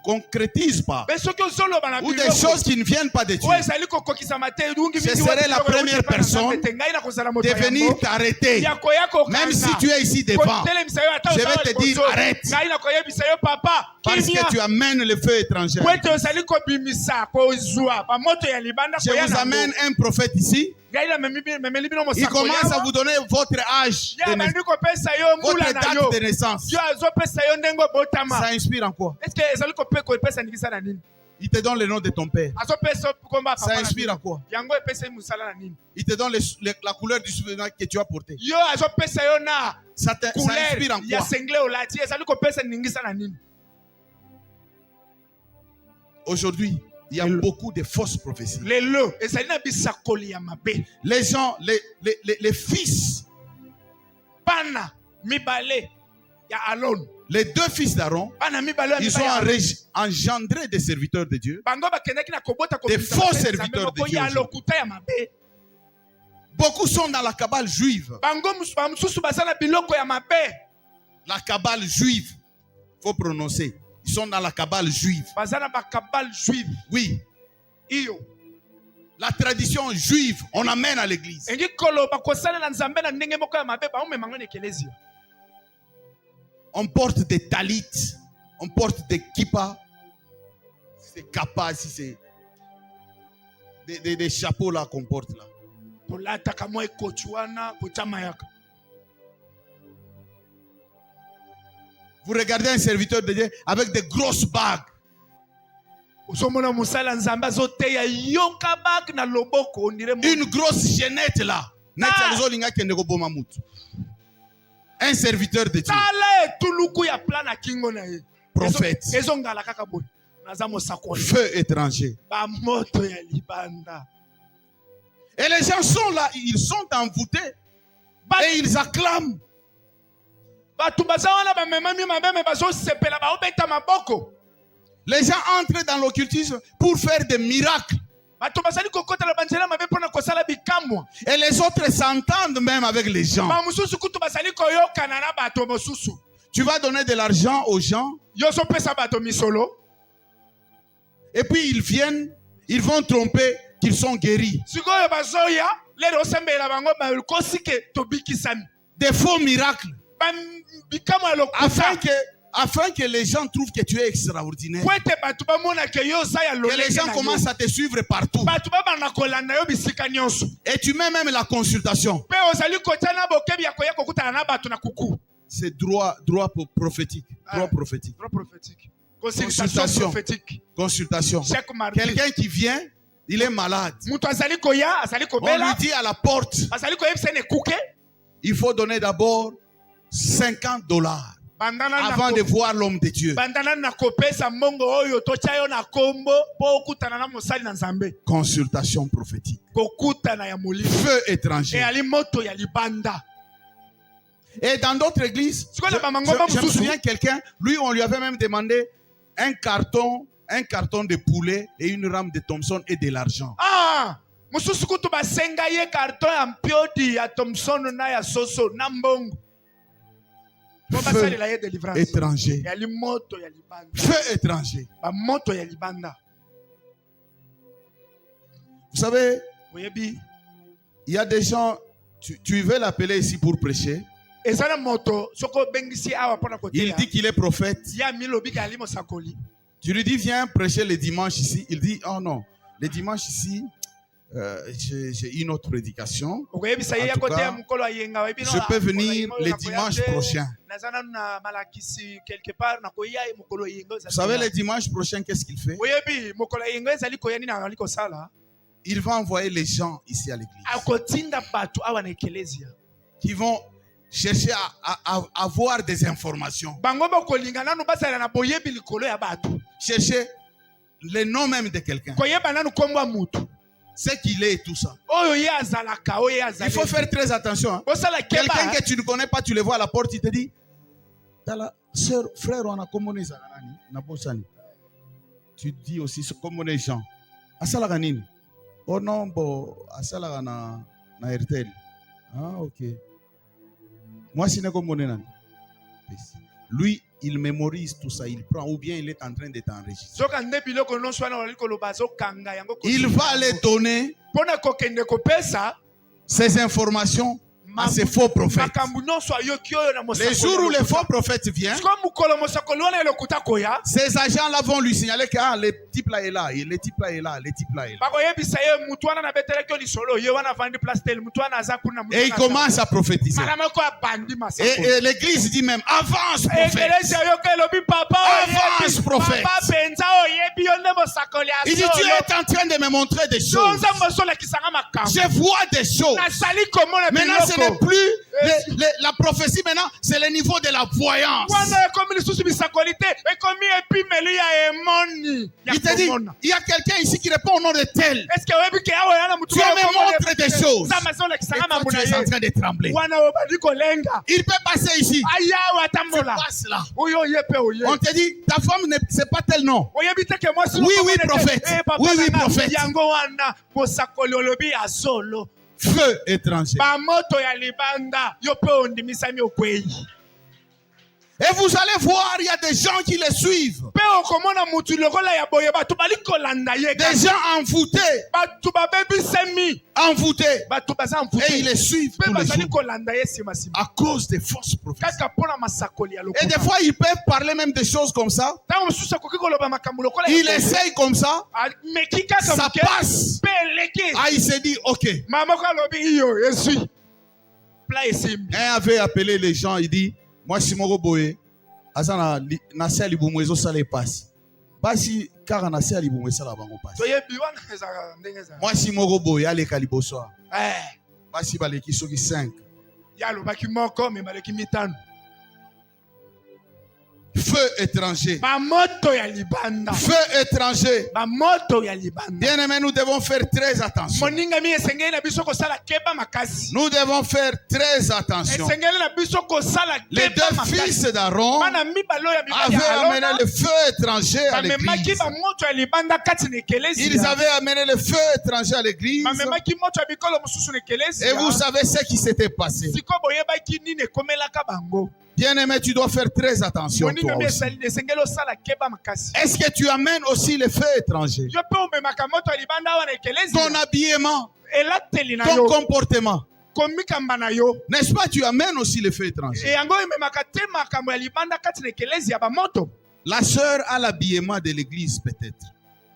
concrétisent pas, mais soki ozoloba na ou des biloko choses qui ne viennent pas de Dieu, oyo ezali kokokisama te dungi je serai la première personne ngai nakozala moto de ya venir yango t'arrêter. ya koya kokanga Même si tu es ici devant, kotelemisa yo ata je ozala vais te dire, liboso. arrête. ngai nakoyebisa yo papa Parce kimia que tu amènes le feu étranger. po ete ozali kobimisa kozwa bamoto ya libanda Je koya vous nango. amène un prophète ici. ngai namemeli bino Il mosako commence à vous donner votre âge, ya bandi kopesa yo mbula votre na yo date de naissance. yo azopesa yo ndenge obotama. Ça inspire en quoi? est ce que ezali kopesa ndingisa na nini? Il te donne le nom de ton père. azopesa komba Ça papa na inspire en nini? quoi? yango epesa ye mosala na nini? Il te donne la couleur du souvenir que tu as porté. yo azopesa yo na Ça inspire en couleur ya quoi? sengle olati ezali kopesa ndingisa na nini? Aujourd'hui, il y a beaucoup de fausses prophéties. lelo ezali na bisakoli ya mabe. Les gens, les fils, bana mibale ya Alon, les deux fils d'Aaron, bana mibale ya ils mibale ya ont Alon. engendré des serviteurs de Dieu. bango bakendaki na kobota Des kobimisa faux mabe serviteurs de moko Dieu ya aujourd'hui. lokuta ya mabe. Beaucoup sont dans la cabale juive. bango mosusu baza na biloko ya mabe. La cabale juive, faut prononcer. Ils sont dans la cabale juive. baza na bakabale juive Oui, iyo la tradition juive, on amène à l'église. engi koloba kosalela nzambe na ndenge moko ya mabe baomemango na ekelezia. On porte des talits, on porte des kippas, si c'est kappa, si c'est des chapeaux là qu'on porte là. tolataka mwa ekoti wana kotya mayaka. Vous regardez un serviteur de Dieu avec des grosses bagues. ozomona mosala nzambe azoteya yoka bak na loboko ondire Une grosse genette là. Un serviteur de Dieu. tala etuluku ya plan na kingo na ye. Prophète. ezongala kaka boye naza mosakoli. Feu étranger. bamoto ya libanda. Et les gens sont là, ils sont envoûtés. Et ils acclament. bato baza wana bamemami mabeme bazosepela baobeta maboko. Les gens entrent dans l'occultisme pour faire des miracles. bato bazali kokotela banzela mabe mpona kosala bikamwa. Et les autres s'entendent même avec les gens. bamosusu kutu bazali koyokana na bato mosusu. Tu vas donner de l'argent aux gens. yo ozopesa bato misolo. Et puis ils viennent, ils vont tromper qu'ils sont guéris. sikoyo bazoya lelo osembela bango bakosi ke tobikisami. Des faux miracles. bikamwa ya lokuta. Afin que les gens trouvent que tu es extraordinaire. po ete bato bamona ke yo oza ya Que lolenge les gens na yo. commencent à te suivre partout. bato babanda kolanda yo bisika nyonso. Et tu mets même la consultation. mpe ozali kotya na bokebi ya koya kokutana na bato na kuku. C'est droit prophétique. Droit prophétique. Droit prophétique. Consultation prophétique. Consultation. Chaque mardi. Quelqu'un qui vient, il est malade. Mutu azali koya, azali On kobela, lui dit à la porte, azali koyebisa ne kuke. il faut donner d'abord $50 avant de voir l'homme de Dieu. bandana na kopesa mbongo oyo totya yo na kombo po okutana na mosali na nzambe. Consultation prophétique. kokutana ya molimo. Feu étranger. eyali moto ya libanda. Et dans d'autres églises, je me souviens quelqu'un, lui on lui avait même demandé un carton de poulet et une rame de Thompson et de l'argent. mosusu kutu basenga ye karton ya mpiodi ya Thompson na ya soso na mbongo. Feu étranger. eyali moto ya libanda. Feu étranger. bamoto ya libanda. Vous savez, oyebi il y a des gens, tu veux l'appeler ici pour prêcher. ezana moto soko bengisi awa pona koteya. Il dit qu'il est prophète. ya milobi ka ali mosakoli. Tu lui dis viens prêcher le dimanche ici. Il dit oh non, le dimanche ici, j'ai une autre prédication. En okoyebisa ye ya tout kote cas, ya mokolo ayenga webino je peux venir le dimanche prochain. nazana na malakisi quelque part na koya mokolo ayenga. Vous savez, le dimanche prochain, qu'est-ce qu'il fait? oyebi mokolo ayenga ezali koya nini ali kosala Il va envoyer les gens ici à l'église akotinda bato awa na ekelezia qui vont chercher à avoir des informations. bango bakolinga nanu basala na boyebi likolo ya bato Chercher le nom même de quelqu'un. koyeba nanu kombo ya mutu Ce qu'il est et tout ça. oyo ye azalaka oyo ye Il azali faut faire très attention. Hein. osala Quelqu'un keba que tu ne connais pas, tu le vois à la porte, il te dit, t'as la sœur, frère, on a commoné ça. Tu dis aussi, c'est commoné Jean. Asala ganini. Oh non, bon, asala na RTL. Ah, ok. Moi, c'est ne commoné nani. Lui, il mémorise tout ça, il prend, ou bien il est en train de t'enregistrer. soka nde biloko nyonso wana olali koloba azokanga yango Il va les donner mpona kokende kopesa ces informations à ces faux prophètes. makambo nyonso ayoki oyo na Les jours où les faux prophètes viennent, siko mokolo mosakoli wana elokuta koya ces agents-là vont lui signaler que ah, le type là est là, le type là est là, le type là est là. bakoyebisa ye mutu wana nabetelaki yo lisolo ye wana avandi place tel mutu wana aza kuna Et il commence à prophétiser. malama eko abandi Et l'église dit même, avance prophète. ekelesi ayoka elobi papa Avance prophète. papa penza oyebi yo nde mosakoli Il dit, tu es en train de me montrer des choses. nza mosolakisanga makambo Je vois des choses. nasali komona Maintenant, ce n'est biloko plus la prophétie, maintenant, c'est le niveau de la voyance. wana ekomi lisusu bisakoli te ekomi epimeli ya emoni ya Il te dit, komona il y a quelqu'un ici qui répond au nom de tel. eske oyebi ke awa yana mutu Tu me montres des choses. nzambe Et azolakisanga toi, mambo tu na es en ye train de trembler. wana obandi kolenga Il peut passer ici. ayawa Tu atambola passes là. oyo oye mpe oye On te dit, ta femme, c'est pas tel nom. oyebi te ke mwasi Oui, moko oui, nete, prophète. papa Oui, oui, nanga, prophète. yango wana mosakoli olobi ya solo Feu étranger. bamoto ya libanda yo mpe ondimisami okwei Et vous allez voir, il y a des gens qui les suivent. mpe okomona mutu lokola ya boye bato bali kolanda ye Des gens envoûtés. bato babebisemi Envoûtés. bato baza Et ils mfute les suivent mpe tous les bazali jours. kolanda ye simasima À cause des fausses prophéties. kaka mpona masakoli ya Et des lokuta fois, ils peuvent parler même des choses comme ça. ntango mosusu akoki koloba makambo lokola ya Il boye, essaye comme ça. ameki kaka Ça moke passe. mpe eleki Ah, il s'est dit, ok. mamoko alobi iyo esui pla esimbi Un avait appelé les gens, il dit, moi, si mon boye, azana nasi alibumu ezosala epasi. Basi kaka nasi alibumu esala bango pasi. toyebi wana ezaka ndenge ezala Moi, si mon boye aleka liboso. Eh, Basi baleki soki 5. ye alobaki moko me baleki mitano Feu étranger. bamoto ya libanda Feu étranger. bamoto ya libanda Bien aimé, nous devons faire très attention. moningami esengeli na biso kosala keba makasi Nous devons faire très attention. esengeli na biso kosala Les keba deux makasi fils d'Aaron bana mibale oyo ya mibali avaient ya amené Alona le feu étranger à bamemaki l'église. bamoto ya libanda kati na Ils ekelezia avaient amené le feu étranger à l'église. bamemaki moto ya bikolo mosusu na Et ekelezia vous savez ce qui s'était passé. siko boyebaki nini ekomelaka bango Bien aimé, tu dois faire très attention toi moningami aussi. esengeli osala keba makasi Est-ce que tu amènes aussi le feu étranger? yo mpe omemaka moto ya libanda awa na Ton ekelezia habillement, elateli na ton yo comportement. komikamba na yo N'est-ce pas, tu amènes aussi le feu étranger? e yango ememaka te makambo ya libanda kati na ekelezia bamoto La sœur a l'habillement de l'église peut-être.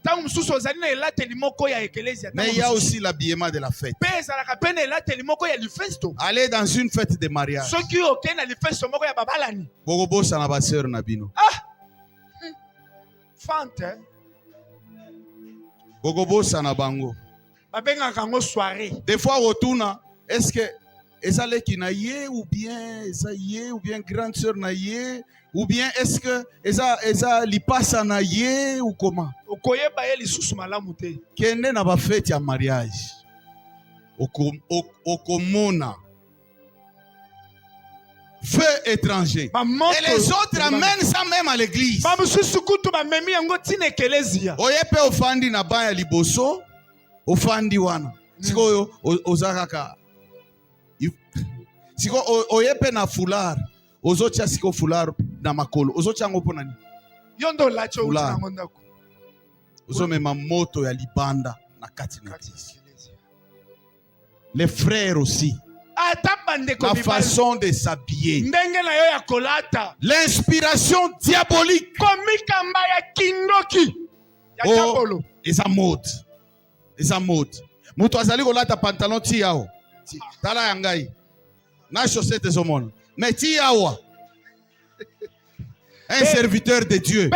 ntango mosusu ozali na elateli moko ya ekelezia Mais il y a aussi l'habillement de la fête. mpe ezalaka mpe na elateli moko ya lifesto Aller dans une fête de mariage. soki okei na lifesto moko ya babalani Bogobosa na baseur na bino. fante Bogobosa na bango. babengaka yango soirée Des fois otuna, est-ce que ezaleki na ye ou bien eza ye ou bien grande sœur na ye ou bien est-ce que eza lipasa na ye ou comment? okoyeba ye lisusu malamu te Kende na ba fête ya mariage. Okomona. Feu étranger. bamoto Et les autres amènent ça même à l'église. bamosusu kutu bamemi yango ntina ekelezia Oyepe ofandi na ba ya liboso, ofandi wana. Sikoyo ozakaka. Siko oyepe na foulard. Ozotia siko foulard na makolo. Ozotia ngo pona ni. yo ndo olati outi Fulani. nango ndako Ozomema moto ya libanda na kati na kati ya église. ekelezia. Les frères aussi. ata bandeko La mibali façon de s'habiller. ndenge na yo ya kolata L'inspiration diabolique. komikamba ya kindoki ya Oh, diabolo eza mode. Eza mode. Mutu azali kolata pantalon ti yao. Tala yangai. Na chaussette zomona. Mais ti yawa. Un serviteur de Dieu.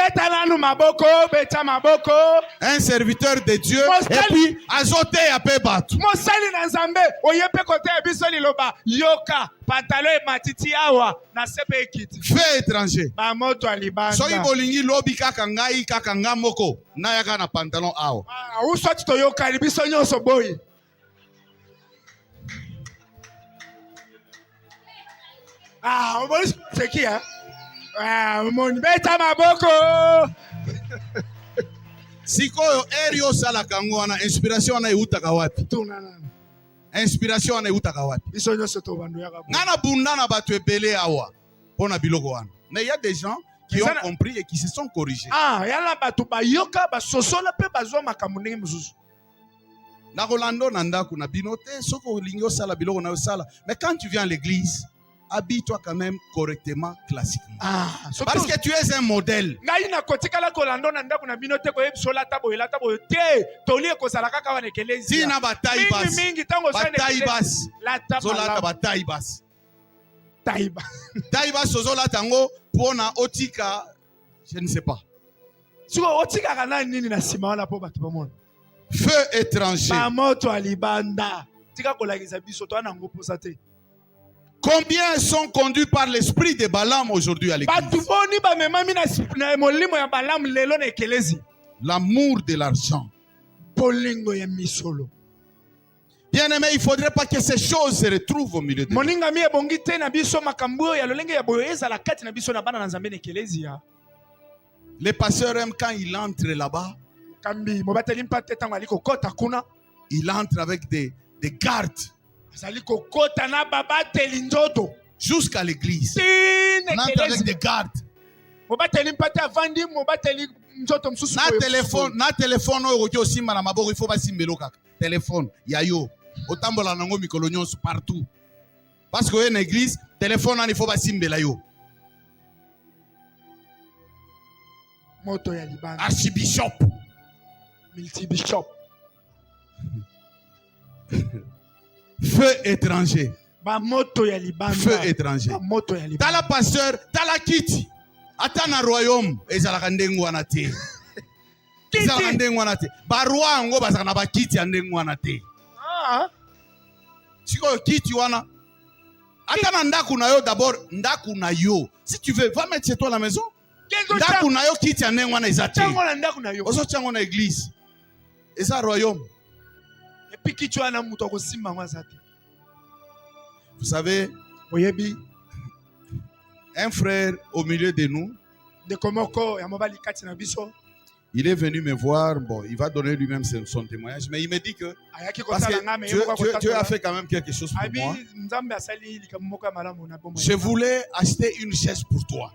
Un serviteur de Dieu. Et puis, azote ya pe batu. Mosali na Nzambe, oyepe kote ya biso liloba, yoka, pantalon e matiti awa, na sepe ekiti. Fait étranger. Ba moto alibanda. Soki bolingi lobi kaka ngai kaka nga moko, na yaka na pantalon awa. Uso ti toyoka li biso nyonso boyi. Omoni seki ya. Omoni beta maboko. Sikoyo erio sala kango wana inspiration na eutaka wapi? Tunana. Inspiration na eutaka wapi? Biso nyonso to bandu ya kapo. Ngana bunda na batu ebele awa. Pona biloko wana. Mais il y a des gens qui ont compris et qui se sont corrigés. Yala batu ba yoka ba sosola pe bazwa makambo ndenge mususu. Na Rolando nanda kuna binote soko lingo sala biloko na sala. Mais quand tu viens à l'église, habille-toi quand même correctement, classiquement. Parce que tu es un modèle. Tina bataille basse. Zolata bataille basse. Taille basse zola tango pona otika, je ne sais pas. Feu étranger. Combien sont conduits par l'esprit de Balaam aujourd'hui à l'église? L'amour de l'argent. Bien-aimé, il ne faudrait pas que ces choses se retrouvent au milieu de nous. Les pasteurs aiment quand il entre là-bas. Il entre avec des gardes. Jusqu'à l'église. On entre avec des gardes. Na téléphone il faut pas simbelo kaka. Téléphone yayo. Otambola nango mikolo nyonso partout. Parce que une église, téléphone il faut pas simbela yo. Archbishop. Multibishop. Feu étranger. Feu étranger. Dans la pasteur, dans la kiti. Atana royaume. Ezalaka ndengu wana te. Ezalaka ndengu wana te. Ba roi ngo bazaka na ba kiti ndengu wana te. Siko kiti wana. Atana ndaku na yo d'abord, ndaku na yo. Si tu veux, va mettre chez toi à la maison. Ndaku na yo kiti ndengu wana ezate. Oso chango na église. Eza royaume. Vous savez, un frère au milieu de nous, il est venu me voir, bon, il va donner lui-même son témoignage, mais il me dit que parce que Dieu a fait quand même quelque chose pour moi. Je voulais acheter une chaise pour toi.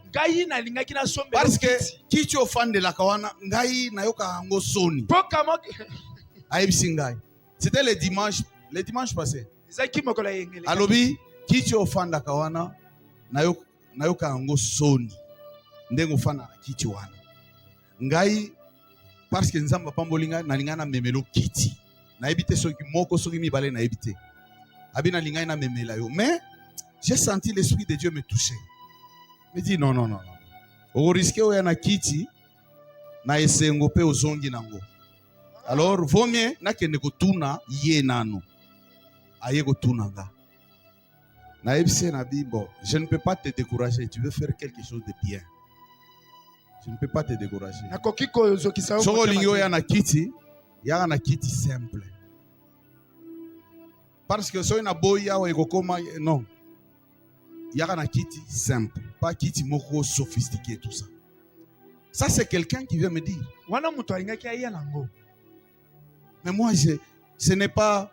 Parce que qui tu es fan de la kawana, ngai na yoka ngo soni. C'était le dimanche passé. Alobi, qui tu es fan de la kawana, na yoka ngo soni. Ndengo fan na kiti wana. Ngai parce que nzamba pambolinga na lingana memelo kiti. Na ebite soki moko soki mibale na ebite. Abina lingana na memela yo. Mais j'ai senti l'esprit de Dieu me toucher. Me dit non. O risque o yana kiti na esengo pe ozongi nango. Alors vaut mieux na kende ko tuna ye nano. Aye ko tuna nga. Na ebise na bibo, je ne peux pas te décourager, tu veux faire quelque chose de bien. Je ne peux pas te décourager. Soko lingo ya na kiti simple. Parce que so na boya wa ekokoma non. Ya na kiti simple, pas kiti moko sophistiqué tout ça. Ça c'est quelqu'un qui vient me dire. Mais moi ce n'est pas,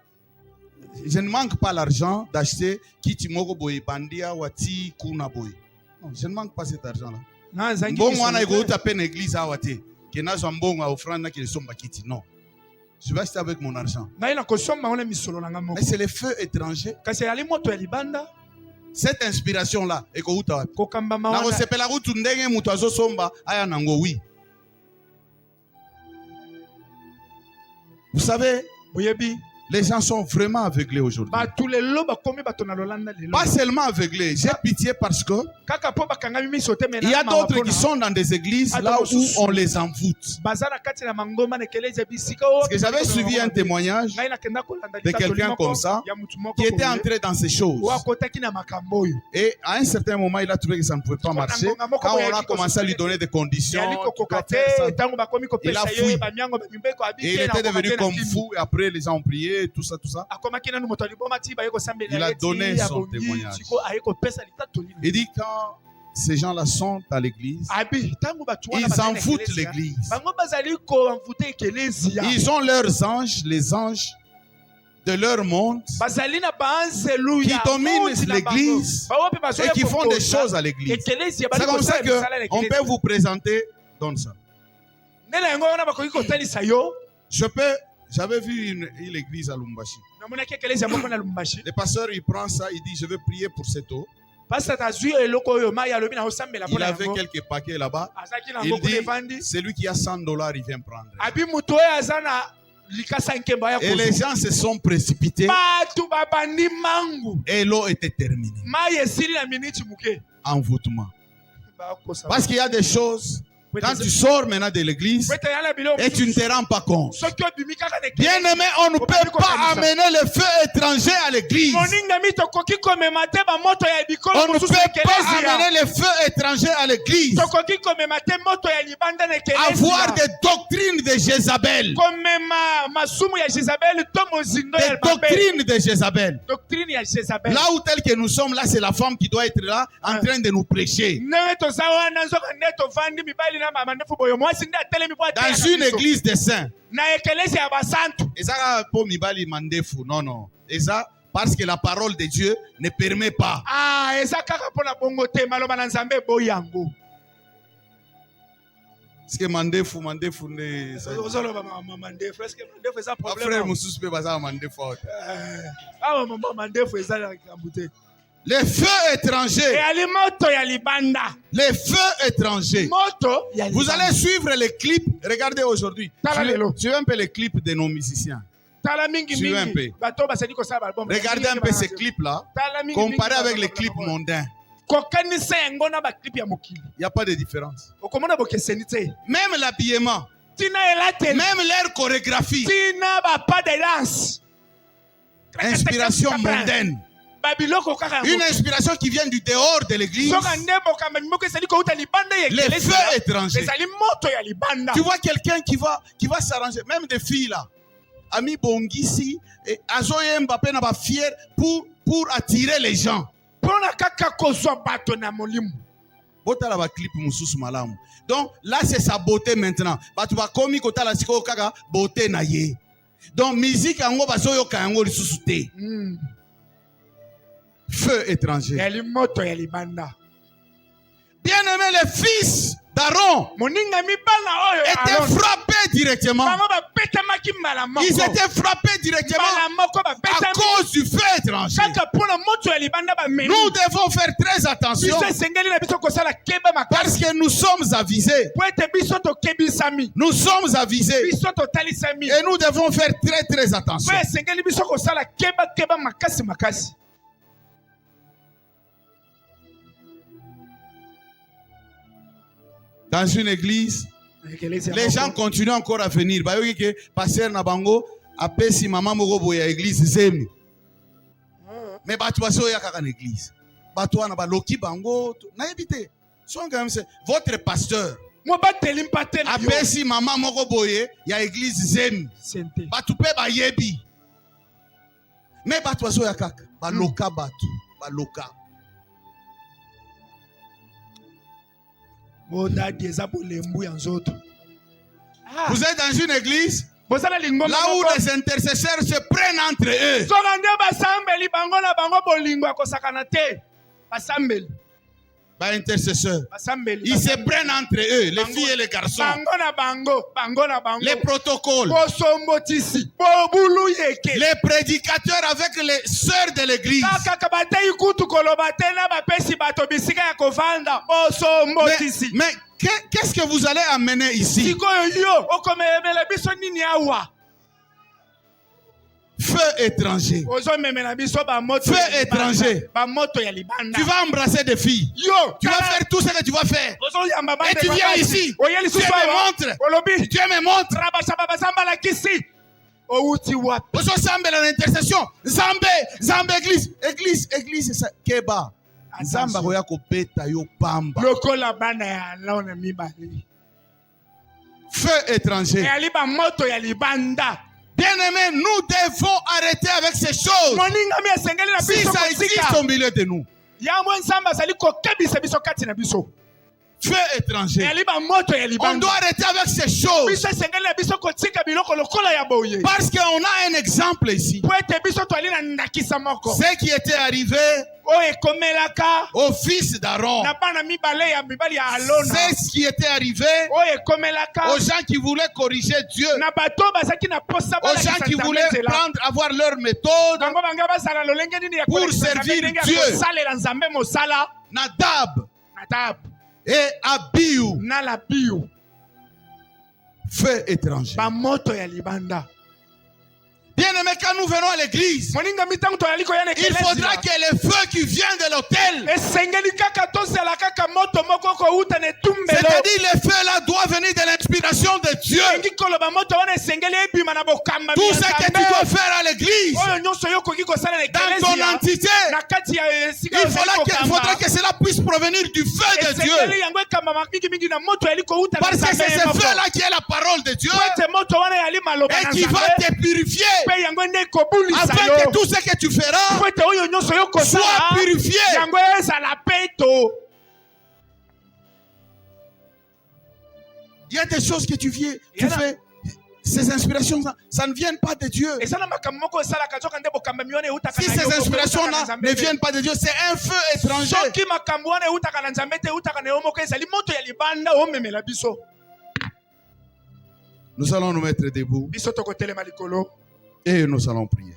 je ne manque pas l'argent d'acheter kiti moko boy bandia wati kuna boy. Non, je ne manque pas cet argent là. Mbongo wana iko taper une église awate. Que na zo mbongo offrande na ki somba kiti. Non. Je vais acheter avec mon argent. Mais c'est les feux étrangers. Cette inspiration là eko uta wapi? Na ko sepela kutu ndenge mutu azosomba aya nango oui. Vous savez, Les gens sont vraiment aveuglés aujourd'hui. Pas seulement aveuglés, j'ai pitié parce que il y a d'autres qui sont dans des églises là où on les envoûte. Parce que j'avais suivi un témoignage de quelqu'un comme ça qui était entré dans ces choses. Et à un certain moment, il a trouvé que ça ne pouvait pas marcher. Quand on a commencé à lui donner des conditions, il a fui. Et il était devenu comme fou. Et après, les gens ont prié, tout ça, tout ça. Il a donné son témoignage. Il dit quand ces gens-là sont à l'église, ils envoûtent l'église. Ils ont leurs anges, les anges de leur monde, qui dominent l'église et qui font des choses à l'église. C'est comme ça qu'on peut vous présenter dans ça. J'avais vu une église à Lumbashi. Le pasteur, il prend ça, il dit, je vais prier pour cette eau. Il avait quelques paquets là-bas. Il dit, celui qui a $100, il vient prendre. Et les gens se sont précipités. Et l'eau était terminée. Envoûtement. Parce qu'il y a des choses. Quand tu sors maintenant de l'église et tu ne te rends pas compte. Bien aimé, on ne peut pas amener le feu étranger à l'église. On ne peut pas amener le feu étranger à l'église. Avoir des doctrines de Jézabel. Des doctrines de Jézabel. Là où tel que nous sommes, là c'est la femme qui doit être là en train de nous prêcher. Dans une église des saints. Et ça pour mibali mandefu, non non. Et ça parce que la parole de Dieu ne permet pas. Est-ce que mandefu ne frère Moussous peut pas mandefu. Les feux étrangers. Les feux étrangers. Vous allez suivre les clips. Regardez aujourd'hui. Suivez un peu les clips de nos musiciens. Suivez un peu. Regardez un peu ces clips-là. Comparé avec les clips mondains. Il n'y a pas de différence. Même l'habillement. Même leur chorégraphie. Inspiration mondaine. Une inspiration qui vient du dehors de l'église. Les feux étrangers. Tu vois quelqu'un qui va s'arranger, même des filles là. Ami Bongisi et Azoye Mbappé n'a pas fier pour attirer les gens. Donc là c'est sa beauté maintenant. Donc musique en bazoyo kango lisusuté. Feu étranger. Bien aimé, les fils d'Aaron étaient frappés directement. Ils étaient frappés directement à cause du feu étranger. Nous devons faire très attention parce que nous sommes avisés. Nous sommes avisés et nous devons faire très très attention. Dans une église, les gens continuent encore à venir. Pasteur Nabango appelle si maman moko boya église zemi. Mais batu baso ya kaka église. Batu na baloki bango na éviter. Son quand même c'est votre pasteur. Appelle si maman moko boye ya église zemi. Batu pe ba yebi. Mais batu baso ya kaka baloka batu, baloka. Vous êtes dans une église là où les intercesseurs se prennent entre eux. Intercesseurs, ils se prennent entre eux, les filles et les garçons. Les protocoles. Les prédicateurs avec les sœurs de l'église. Mais qu'est-ce que vous allez amener ici? Feu étranger. Feu étranger. Tu vas embrasser des filles. Tu vas faire tout ce que tu vas faire. Et tu viens ici. Dieu me montre. Dieu me montre. Ozosambela na intercession. Zambe église ça keba. Zamba koya kopeta yo pamba. Feu étranger. Bien-aimés, nous devons arrêter avec ces choses. Si ça existe au milieu de nous. Feu étranger. On doit arrêter avec ces choses. Parce qu'on a un exemple ici. Ce qui était arrivé au fils d'Aaron. C'est ce qui était arrivé aux gens qui voulaient corriger Dieu. Aux gens qui voulaient avoir leur méthode pour servir Dieu. Nadab et Abihu. Feu étranger. Bien aimé, quand nous venons à l'église, il faudra que le feu qui vient de l'autel, c'est-à-dire le feu là doit venir de l'inspiration de Dieu. Tout ce que tu dois faire à l'église, dans ton entité, il faudra que cela puisse provenir du feu de Dieu. Parce que c'est ce feu là qui est la parole de Dieu et qui va te purifier. Afin que tout ce que tu feras soit purifié. Il y a des choses que tu fais. Ces inspirations, ça ne vient pas de Dieu. Si ces inspirations-là ne viennent pas de Dieu, c'est un feu étranger. Nous allons nous mettre debout et nous allons prier.